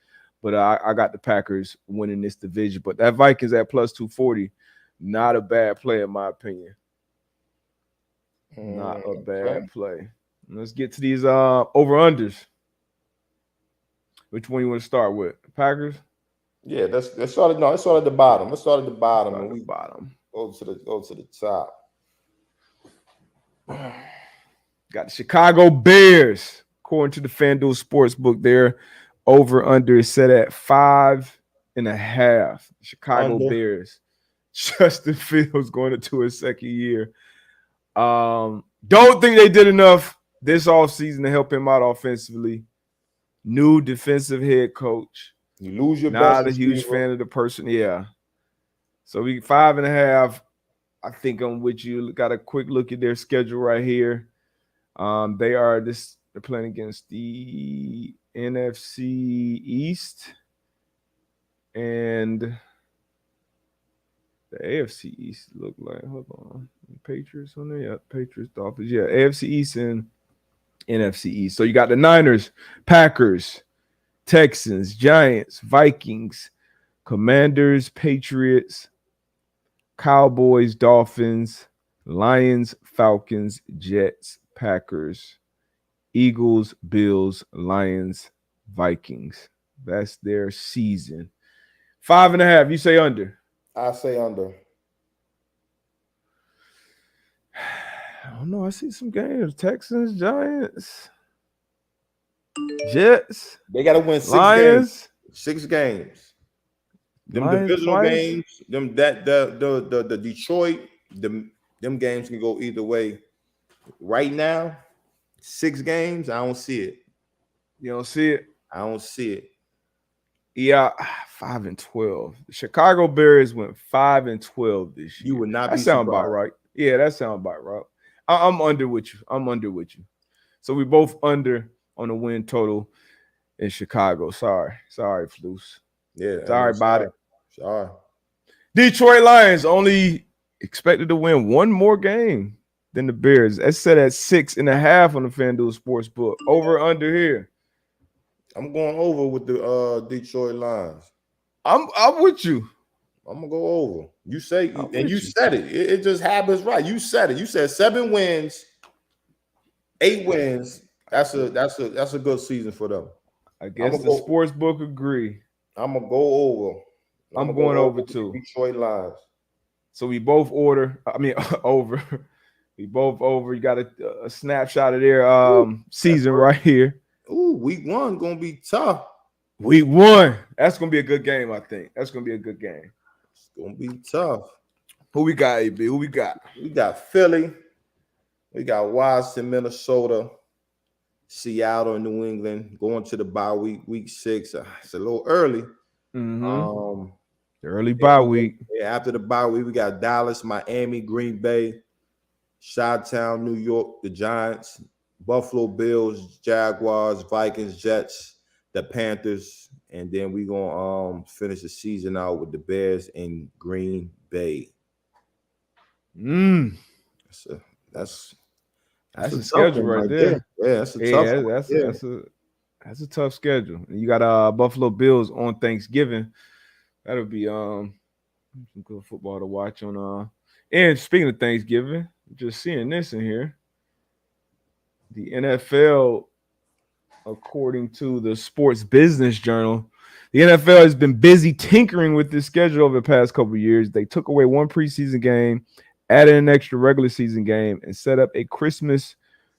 But I got the Packers winning this division. But that Vikings at plus 240, not a bad play in my opinion. Not a bad play. Let's get to these over-unders. Which one you want to start with? Packers? Yeah, let's start at the bottom. Let's start at the bottom and we go to the top. Got the Chicago Bears. According to the FanDuel Sportsbook, their over-under is set at 5.5. Chicago Bears. Justin Fields going into his second year. Don't think they did enough this offseason to help him out offensively. New defensive head coach. You lose your not a huge fan of the person. Yeah. So we 5.5. I think I'm with you. Got a quick look at their schedule right here. They're playing against the NFC East and the AFC East look like. Hold on. Patriots on there? Yeah, Patriots, Dolphins. Yeah, AFC East and NFC East. So you got the Niners, Packers, Texans, Giants, Vikings, Commanders, Patriots, Cowboys, Dolphins, Lions, Falcons, Jets, Packers, Eagles, Bills, Lions, Vikings. That's their season. 5.5. You say under? I say under. I don't know. I see some games. Texans, Giants, Jets. They got to win 6 games. 6 games. Them Lions divisional twice. Games. Them the Detroit. Them games can go either way. Right now, 6 games. I don't see it. You don't see it? I don't see it. Yeah, 5-12. The Chicago Bears went 5-12 this year. You would not be surprised. Sound about right. Yeah, that sounds about right. I'm under with you. So we both under on the win total in Chicago. Sorry, Flus. Yeah, sorry about it. Sorry. Detroit Lions only expected to win one more game than the Bears. That's set at 6.5 on the FanDuel Sportsbook. Over under here. I'm going over with the Detroit Lions. I'm with you. I'm gonna go over. You say, and you said it. It just happens right. You said it. You said 7 wins, 8 wins. That's a good season for them. I guess the sports book agree. I'm gonna go over. I'm going over too. Detroit Lions. So we both over. We both over. You got a snapshot of their season right here. Ooh, week 1 gonna be tough. Week 1. That's gonna be a good game, I think. That's gonna be a good game. It's gonna be tough. Who we got, AB? Who we got? We got Philly. We got Washington, Minnesota, Seattle, and New England going to the bye week, week 6. It's a little early. The early bye week. Yeah, after the bye week, we got Dallas, Miami, Green Bay, Chi-Town, New York, the Giants, Buffalo Bills, Jaguars, Vikings, Jets, the Panthers, and then we gonna finish the season out with the Bears in Green Bay. That's a schedule right there. Yeah, that's a tough one. That's a tough schedule. You got Buffalo Bills on Thanksgiving. That'll be some good football to watch on. And speaking of Thanksgiving, just seeing this in here, the NFL, according to the Sports Business Journal, the NFL has been busy tinkering with this schedule over the past couple of years. They took away one preseason game, added an extra regular season game, and set up a Christmas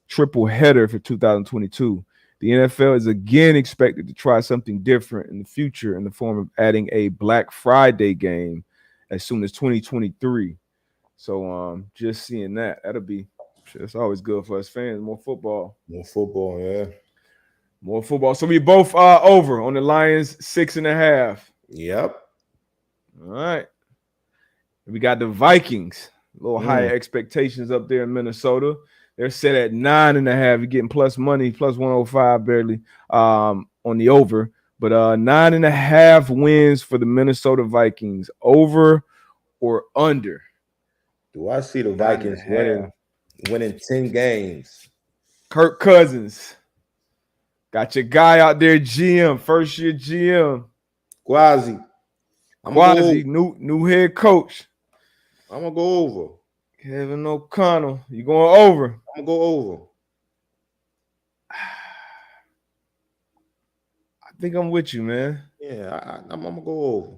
triple header for 2022. The NFL is again expected to try something different in the future in the form of adding a Black Friday game as soon as 2023. So just seeing that'll be, it's always good for us fans. More football, yeah. More football. So we both over on the Lions 6.5. Yep. All right. We got the Vikings. A little higher expectations up there in Minnesota. They're set at 9.5. You're getting plus money, plus 105 barely on the over. But 9.5 wins for the Minnesota Vikings. Over or under? Do I see the Vikings winning 10 games? Kirk Cousins. Got your guy out there, GM, first year GM. Quasi, new head coach. I'm gonna go over. Kevin O'Connell, you going over? I'm gonna go over. I think I'm with you, man. Yeah, I'm gonna go over.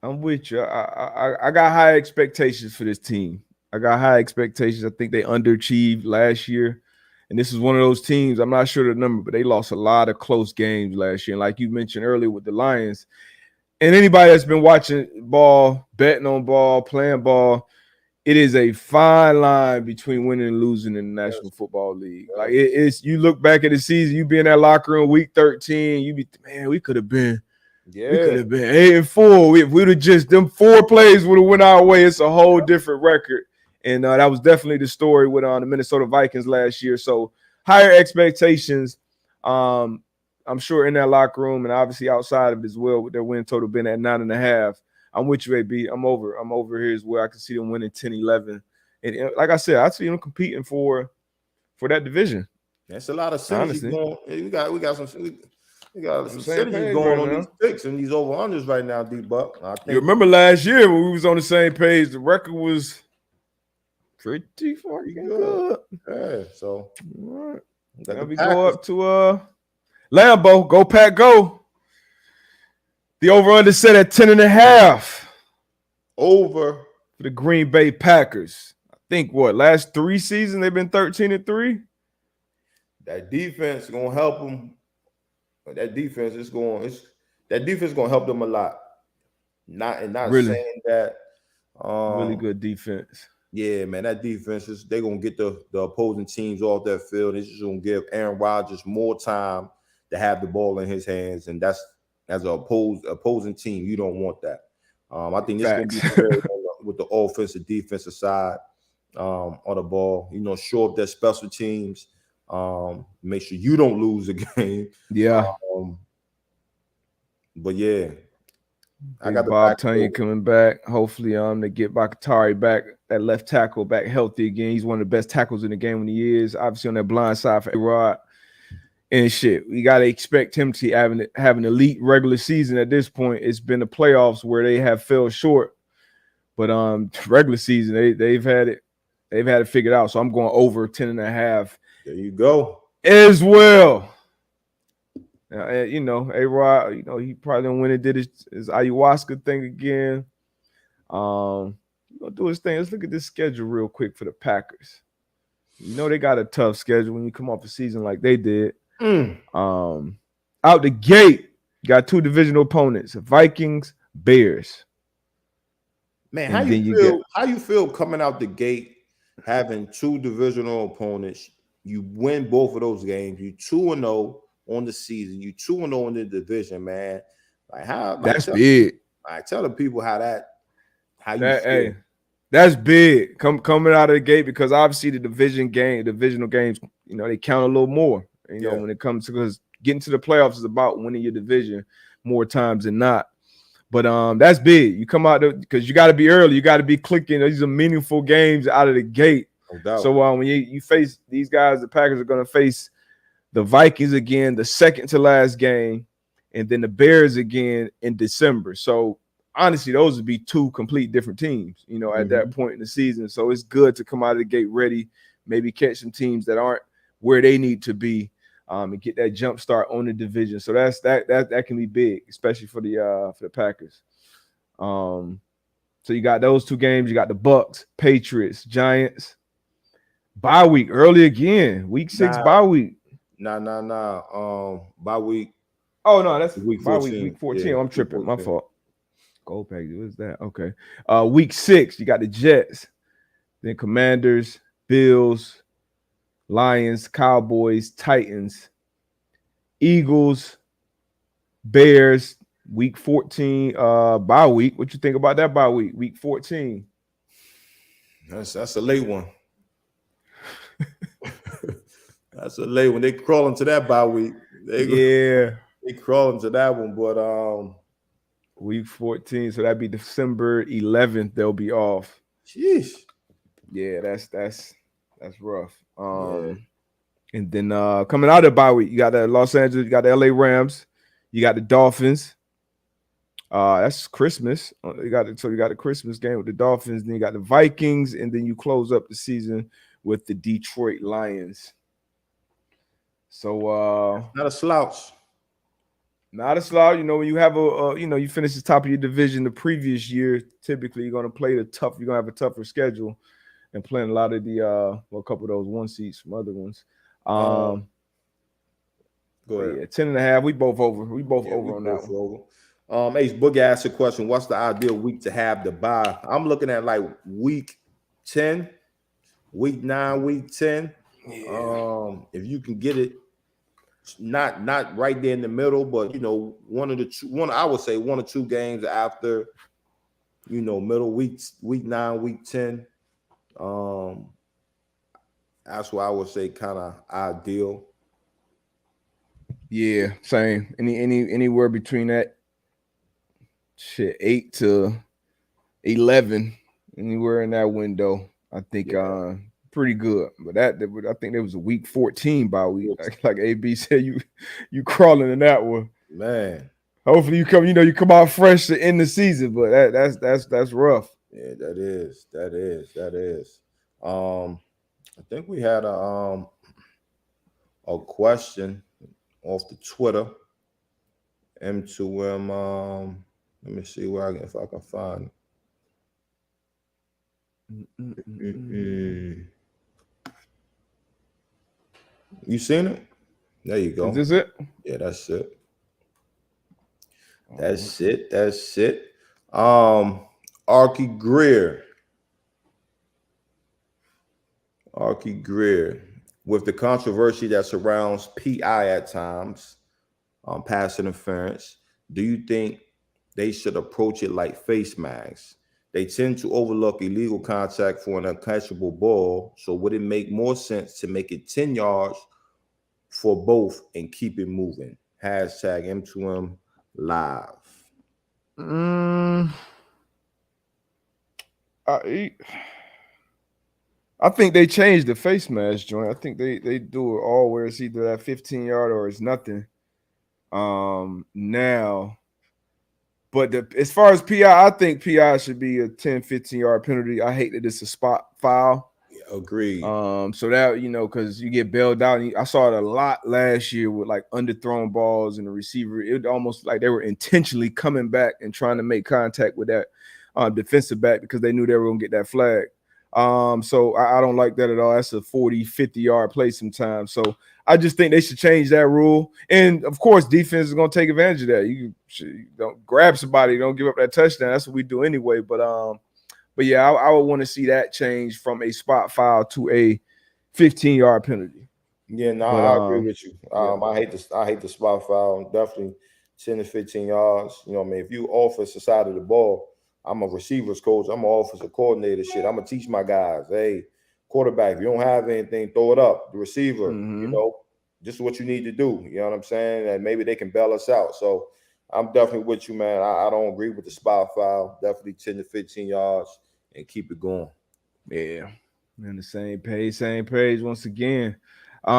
I'm with you. I got high expectations for this team. I got high expectations. I think they underachieved last year. And this is one of those teams, I'm not sure the number, but they lost a lot of close games last year. And like you mentioned earlier with the Lions, and anybody that's been watching ball, betting on ball, playing ball, it is a fine line between winning and losing in the National Football League. Like it's, you look back at the season, you be in that locker room week 13, you be, man, we could have been 8-4. If we'd have just, them 4 plays would have went our way. It's a whole different record. And that was definitely the story with the Minnesota Vikings last year. So higher expectations, I'm sure, in that locker room and obviously outside of it as well, with their win total being at 9.5. I'm with you, AB. I'm over here as well. I can see them winning 10-11. And like I said, I see them competing for that division. That's a lot of synergy going. We got some synergy going on these picks and these over-unders right now, D-Buck. You remember last year when we was on the same page, the record was pretty fucking good. Yeah, so all right. Now we go up to Lambeau. Go Pack, go. The over-under set at 10.5. Over for the Green Bay Packers. I think last 3 seasons they've been 13-3. That defense is gonna help them. That defense is gonna help them a lot. Not really saying that. Really good defense. Yeah, man, that defense they're gonna get the opposing teams off that field. It's just gonna give Aaron Rodgers more time to have the ball in his hands, and that's as an opposing team, you don't want that. I think this is gonna be fair with the offensive defensive side on the ball. Show up their special teams. Make sure you don't lose the game. Yeah. But yeah. I got Bob Tonyan coming back. Hopefully, they get Bakatari back, that left tackle back healthy again. He's one of the best tackles in the game when he is. Obviously, on that blind side for A-Rod. And shit, we got to expect him to have an elite regular season at this point. It's been the playoffs where they have fell short. But regular season, they've had it figured out. So I'm going over 10.5. There you go. As well. You know, A-Rod, you know, he probably done went and did his ayahuasca thing again. He's gonna do his thing. Let's look at this schedule real quick for the Packers. You know they got a tough schedule when you come off a season like they did. Out the gate, you got 2 divisional opponents: Vikings, Bears. Man, how you feel coming out the gate having 2 divisional opponents? You win both of those games. You 2-0 on the season. You 2-0 in the division, man. Like how? Like, that's big. Tell the people how you feel. Hey, that's big. Coming out of the gate, because obviously the divisional games, you know, they count a little more. You know, when it comes to, because getting to the playoffs is about winning your division more times than not. But that's big. You come out because you got to be early. You got to be clicking. These are meaningful games out of the gate. No doubt. So when you face these guys, the Packers are going to face the Vikings again, the second to last game, and then the Bears again in December. So honestly, those would be 2 complete different teams, you know, at that point in the season. So it's good to come out of the gate ready, maybe catch some teams that aren't where they need to be, and get that jump start on the division. So that can be big, especially for the Packers. So you got those 2 games. You got the Bucks, Patriots, Giants. Bye week early again. Week 6 bye week. Bye week. Oh no, that's week 14. Week 14. Yeah, I'm tripping. My fault. Gold peg. What is that? Okay. Week 6, you got the Jets, then Commanders, Bills, Lions, Cowboys, Titans, Eagles, Bears. Week 14, bye week. What you think about that bye week? Week 14. That's a late one. That's a late one. They crawling to that bye week. They crawling to that one, but week 14, so that'd be December 11th. They'll be off. Sheesh. Yeah, that's rough. And then coming out of the bye week, you got the Los Angeles, you got the LA Rams, you got the Dolphins. That's Christmas. You got the Christmas game with the Dolphins, then you got the Vikings, and then you close up the season with the Detroit Lions. So not a slouch. Not a slouch. You know, when you have you finish the top of your division the previous year, typically you're gonna play you're gonna have a tougher schedule and playing a lot of the a couple of those 1 seeds from other ones. Go ahead. Yeah, 10.5. We both over. We both over on that one. Ace Boogie asked a question: what's the ideal week to have the bye? I'm looking at like week 10, week 9, week 10. Yeah. If you can get it, not right there in the middle, but you know, I would say 1 or 2 games after, you know, middle week 9, week 10. That's what I would say kind of ideal. Yeah, same. Anywhere between that 8 to 11, anywhere in that window, I think pretty good. But I think there was a week 14 bye week. Like AB said, you crawling in that one. Man. Hopefully you come out fresh to end the season, but that's rough. Yeah, that is. I think we had a question off the Twitter. M2M. Let me see if I can find it. You seen it? There you go. Is this it? Yeah, that's it. That's it. Archie Greer. With the controversy that surrounds PI at times, pass interference, do you think they should approach it like face masks? They tend to overlook illegal contact for an uncatchable ball, so would it make more sense to make it 10 yards for both and keep it moving? Hashtag M2M live. I think they changed the face mask joint. I think they do it all where it's either that 15-yard or it's nothing. Now, but as far as PI, I think PI should be a 10, 15-yard penalty. I hate that it's a spot foul. Agreed. So that, because you get bailed out. And I saw it a lot last year with like underthrown balls and the receiver. It almost like they were intentionally coming back and trying to make contact with that defensive back because they knew they were going to get that flag. So I don't like that at all. That's a 40, 50-yard play sometimes. So I just think they should change that rule. And, of course, defense is going to take advantage of that. You don't grab somebody, don't give up that touchdown. That's what we do anyway. But yeah, I would want to see that change from a spot foul to a 15-yard penalty. Yeah, no, I agree with you. I hate the spot foul. Definitely 10 to 15 yards. You know what I mean? If you offensive side of the ball, I'm a receivers coach. I'm an offensive coordinator. Shit, I'm gonna teach my guys. Hey, quarterback, if you don't have anything, throw it up. The receiver, this is what you need to do. You know what I'm saying? And maybe they can bail us out. So I'm definitely with you, man. I don't agree with the spot foul. Definitely 10 to 15 yards and keep it going. Yeah, on the same page once again. We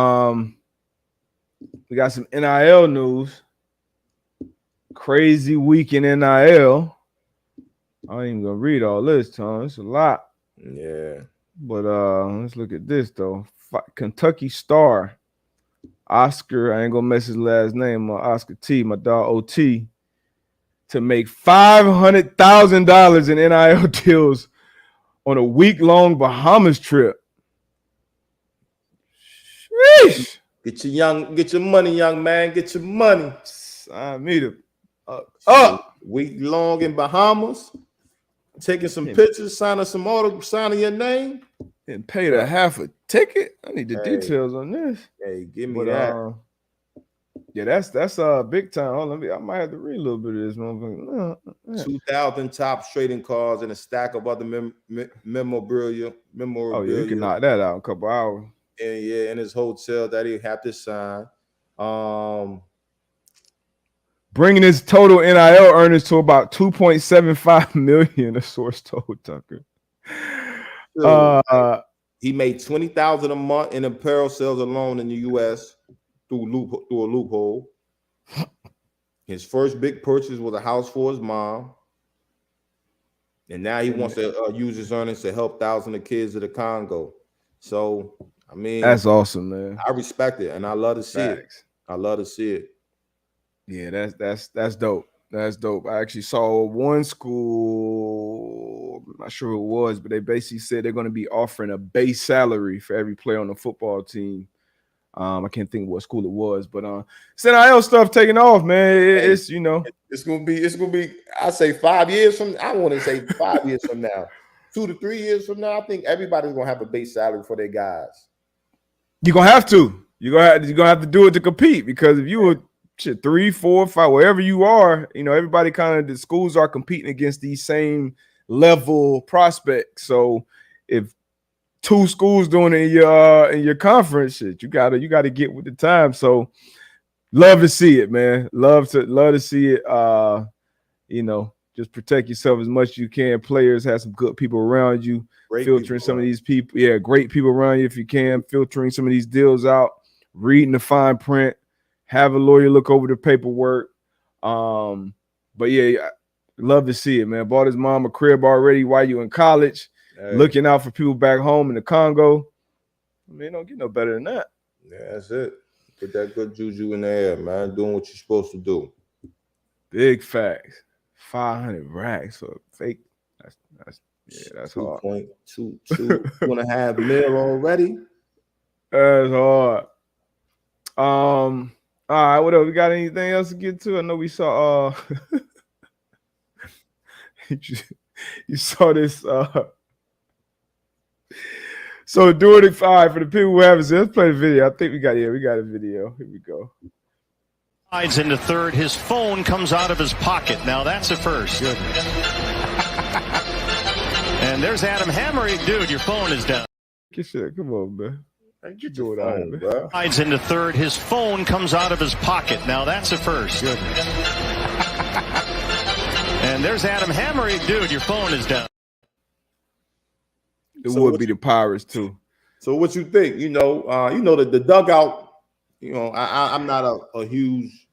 got some NIL news. Crazy week in NIL. I ain't even gonna read all this, Tom. It's a lot. Yeah. But let's look at this though. Kentucky Star, Oscar. I ain't gonna mess his last name. Oscar T. My dog OT. To make $500,000 in NIL deals on a week-long Bahamas trip. Sheesh. Get your money, young man. Get your money. I meet him. Week long in Bahamas. Taking some pictures, signing some autographs, signing your name. And paid a half a ticket. I need the details on this. Hey, give me that. Yeah, that's big time. Hold on, I might have to read a little bit of this motherfucker. 2,000 Topps trading cards and a stack of other memorabilia. Oh yeah, you can knock that out in a couple hours. And yeah, in his hotel that he had to sign. Bringing his total NIL earnings to about $2.75 million, a source told Tucker. He made $20,000 a month in apparel sales alone in the U.S. through a loophole. His first big purchase was a house for his mom, and now he wants to use his earnings to help thousands of kids in the Congo. So, I mean, that's awesome, man. I respect it, and I love to see it. I love to see it. Yeah, that's dope. That's dope. I actually saw one school, I'm not sure who it was, but they basically said they're going to be offering a base salary for every player on the football team. I can't think of what school it was, but NIL stuff taking off, man. It's it's gonna be. I say 5 years from. I want to say 5 years from now, 2 to 3 years from now. I think everybody's gonna have a base salary for their guys. You're gonna have to. You're gonna have to do it to compete, because if you were 3, 4, 5, wherever you are, everybody the schools are competing against these same level prospects. So if 2 schools doing it in your conference, shit, you gotta get with the time. So love to see it, man. Love to see it. Just protect yourself as much as you can. Players, have some good people around you. Filtering some of these people. Yeah, great people around you if you can. Filtering some of these deals out. Reading the fine print. Have a lawyer look over the paperwork. But yeah, love to see it, man. Bought his mom a crib already while you in college. Hey. Looking out for people back home in the Congo. I mean, don't get no better than that. Yeah, that's it. Put that good juju in the air, man. Doing what you're supposed to do. Big facts. 500 racks for fake. That's hard. 2.5 mil already. That's hard. All right, what else? We got anything else to get to? I know we saw you saw this so during the all right, for the people who haven't seen, let's play the video. I think we got a video. Here we go. Slides into third, his phone comes out of his pocket. Now that's a first. Goodness. And there's Adam Hammer. Dude, your phone is down. Come on, man. Get your phone, bro. Slides into third, his phone comes out of his pocket. Now that's a first. Goodness. And there's Adam Hammer. Dude, your phone is down. It would be the Pirates too. So what you think? The dugout. I'm not a huge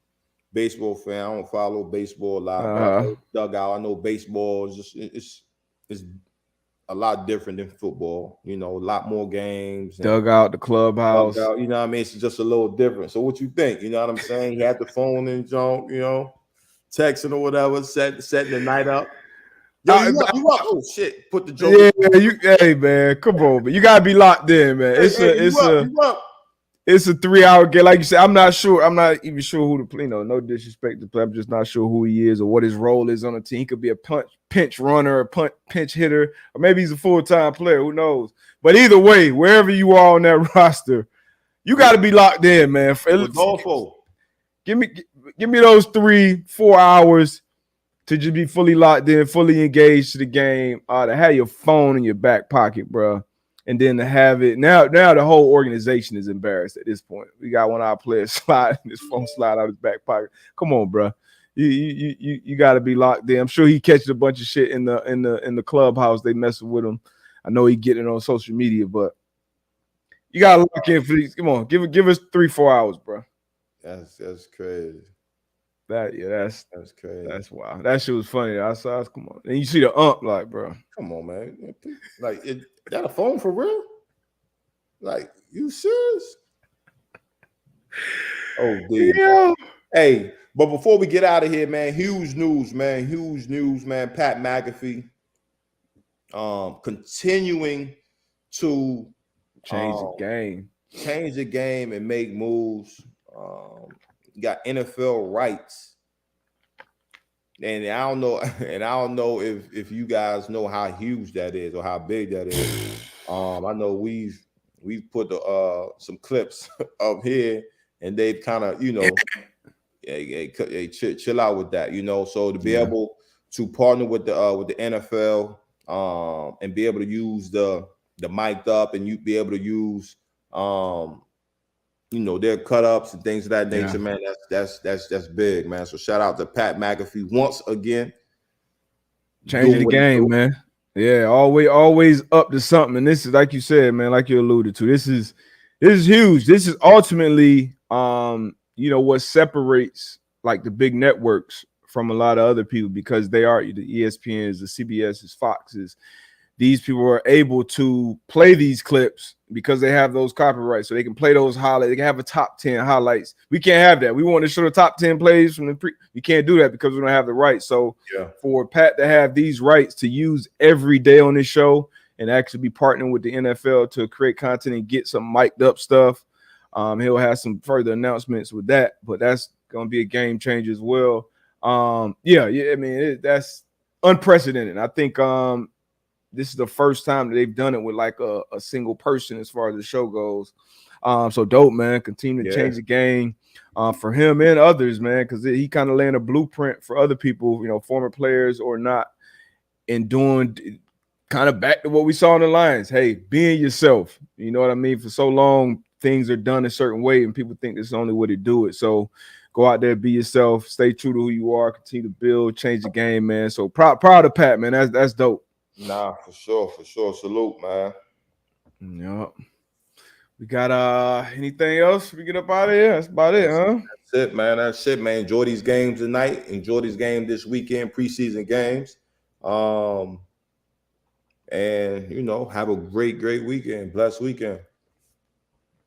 baseball fan. I don't follow baseball a lot. Dugout. I know baseball is just it's a lot different than football. You know, a lot more games. Dugout, the clubhouse. Dugout, you know what I mean? It's just a little different. So what you think? You know what I'm saying? He had the phone and junk, you know, texting or whatever, setting the night up. Yo, you up? Oh shit! Put the joke. Yeah, hey man, come on, man. You gotta be locked in, man. It's a 3-hour game. Like you said, I'm not sure. I'm not even sure who to play. You know, no disrespect to play. I'm just not sure who he is or what his role is on the team. He could be a pinch runner, a pinch hitter, or maybe he's a full-time player. Who knows? But either way, wherever you are on that roster, you got to be locked in, man. Give me those 3-4 hours to just be fully locked in, fully engaged to the game. To have your phone in your back pocket, bro. And then to have it now the whole organization is embarrassed at this point. We got one of our players sliding his phone slide out of his back pocket. Come on, bro. You got to be locked in. I'm sure he catches a bunch of shit in the clubhouse. They messing with him. I know he getting it on social media, but you got to lock in for these. Come on, give us 3-4 hours, bro. That's crazy. That's crazy. That's wild. That shit was funny. I saw. Come on, and you see the like, bro. Come on, man. Like, got a phone for real? Like, you serious? Oh, dude. Yeah. Hey, but before we get out of here, man, huge news, man. Pat McAfee, continuing to change the game and make moves. Got NFL rights, and I don't know if you guys know how huge that is or how big that is. I know we've put some clips up here, and they've kind of, you know, chill out with that, you know. So to be able to partner with the NFL and be able to use the mic'd up, and you be able to use you know, their cut ups and things of that nature, man. That's big, man. So shout out to Pat McAfee once again. Changing the game, man. Yeah, always up to something. And this is, like you said, man, like you alluded to, this is huge. This is ultimately you know, what separates like the big networks from a lot of other people, because they are the ESPNs, the CBSs, Foxes. These people are able to play these clips because they have those copyrights, so they can play those highlights. They can have a top 10 highlights. We can't have that. We want to show the top 10 plays from we can't do that because we don't have the rights. So for Pat to have these rights to use every day on this show and actually be partnering with the NFL to create content and get some mic'd up stuff, he'll have some further announcements with that. But that's going to be a game changer as well. I mean, that's unprecedented. I think this is the first time that they've done it with like a single person as far as the show goes. So dope, man. Continue to change the game for him and others, man, because he kind of laying a blueprint for other people, you know, former players or not, and doing kind of back to what we saw in the Lions. Hey, being yourself. You know what I mean? For so long, things are done a certain way, and people think this is the only way to do it. So go out there, be yourself, stay true to who you are, continue to build, change the game, man. So proud of Pat, man. That's dope. Nah, for sure. Salute, man. Yep. We got anything else? We get up out of here. That's about it, huh? That's it, man. Enjoy these games tonight. Enjoy these games this weekend, preseason games. And you know, have a great weekend. Blessed weekend.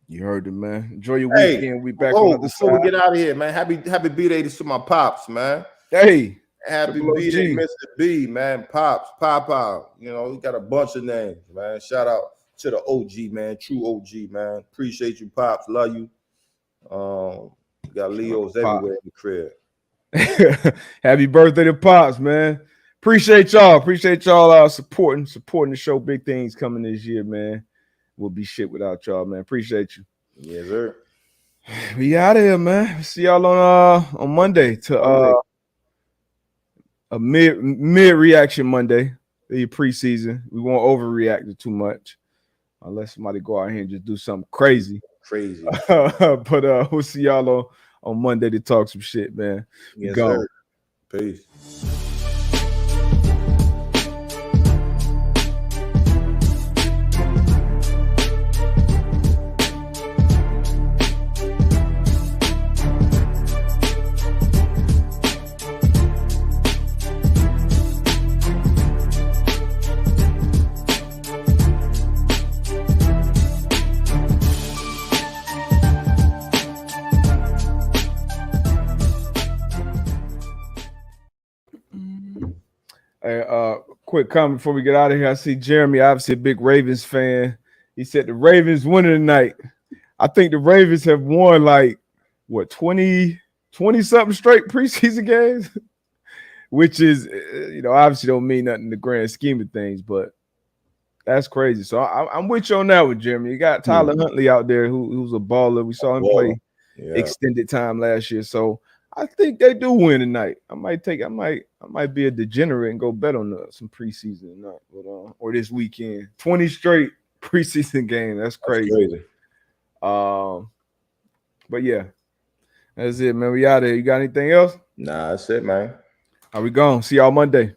You heard it, man. Enjoy your weekend. We back on the other side. Before we get out of here, man. Happy B-Day to my pops, man. Hey. Happy B-Day, Mr. B, man. Pops, Papa. You know, we got a bunch of names, man. Shout out to the OG, man. True OG, man. Appreciate you, Pops. Love you. Got Leos everywhere in the crib. Happy birthday to Pops, man. Appreciate y'all supporting the show. Big things coming this year, man. We'll be shit without y'all, man. Appreciate you. Yes, sir. We out of here, man. See y'all on Monday to a mid reaction Monday. The preseason. We won't overreact to too much unless somebody go out here and just do something crazy. But we'll see y'all on Monday to talk some shit, man. Yes, sir. Peace. Hey, quick comment before we get out of here. I see Jeremy, obviously a big Ravens fan. He said the Ravens winning tonight. I think the Ravens have won like what 20 something straight preseason games, which is obviously don't mean nothing in the grand scheme of things, but that's crazy. So I'm with you on that one, Jeremy. You got Tyler Huntley out there who's a baller. We saw him play extended time last year. So I think they do win tonight. I might be a degenerate and go bet on some preseason tonight, or this weekend. 20 straight preseason game. That's crazy. But yeah, that's it, man. We out of here. You got anything else? Nah, that's it, man. How we going? See y'all Monday.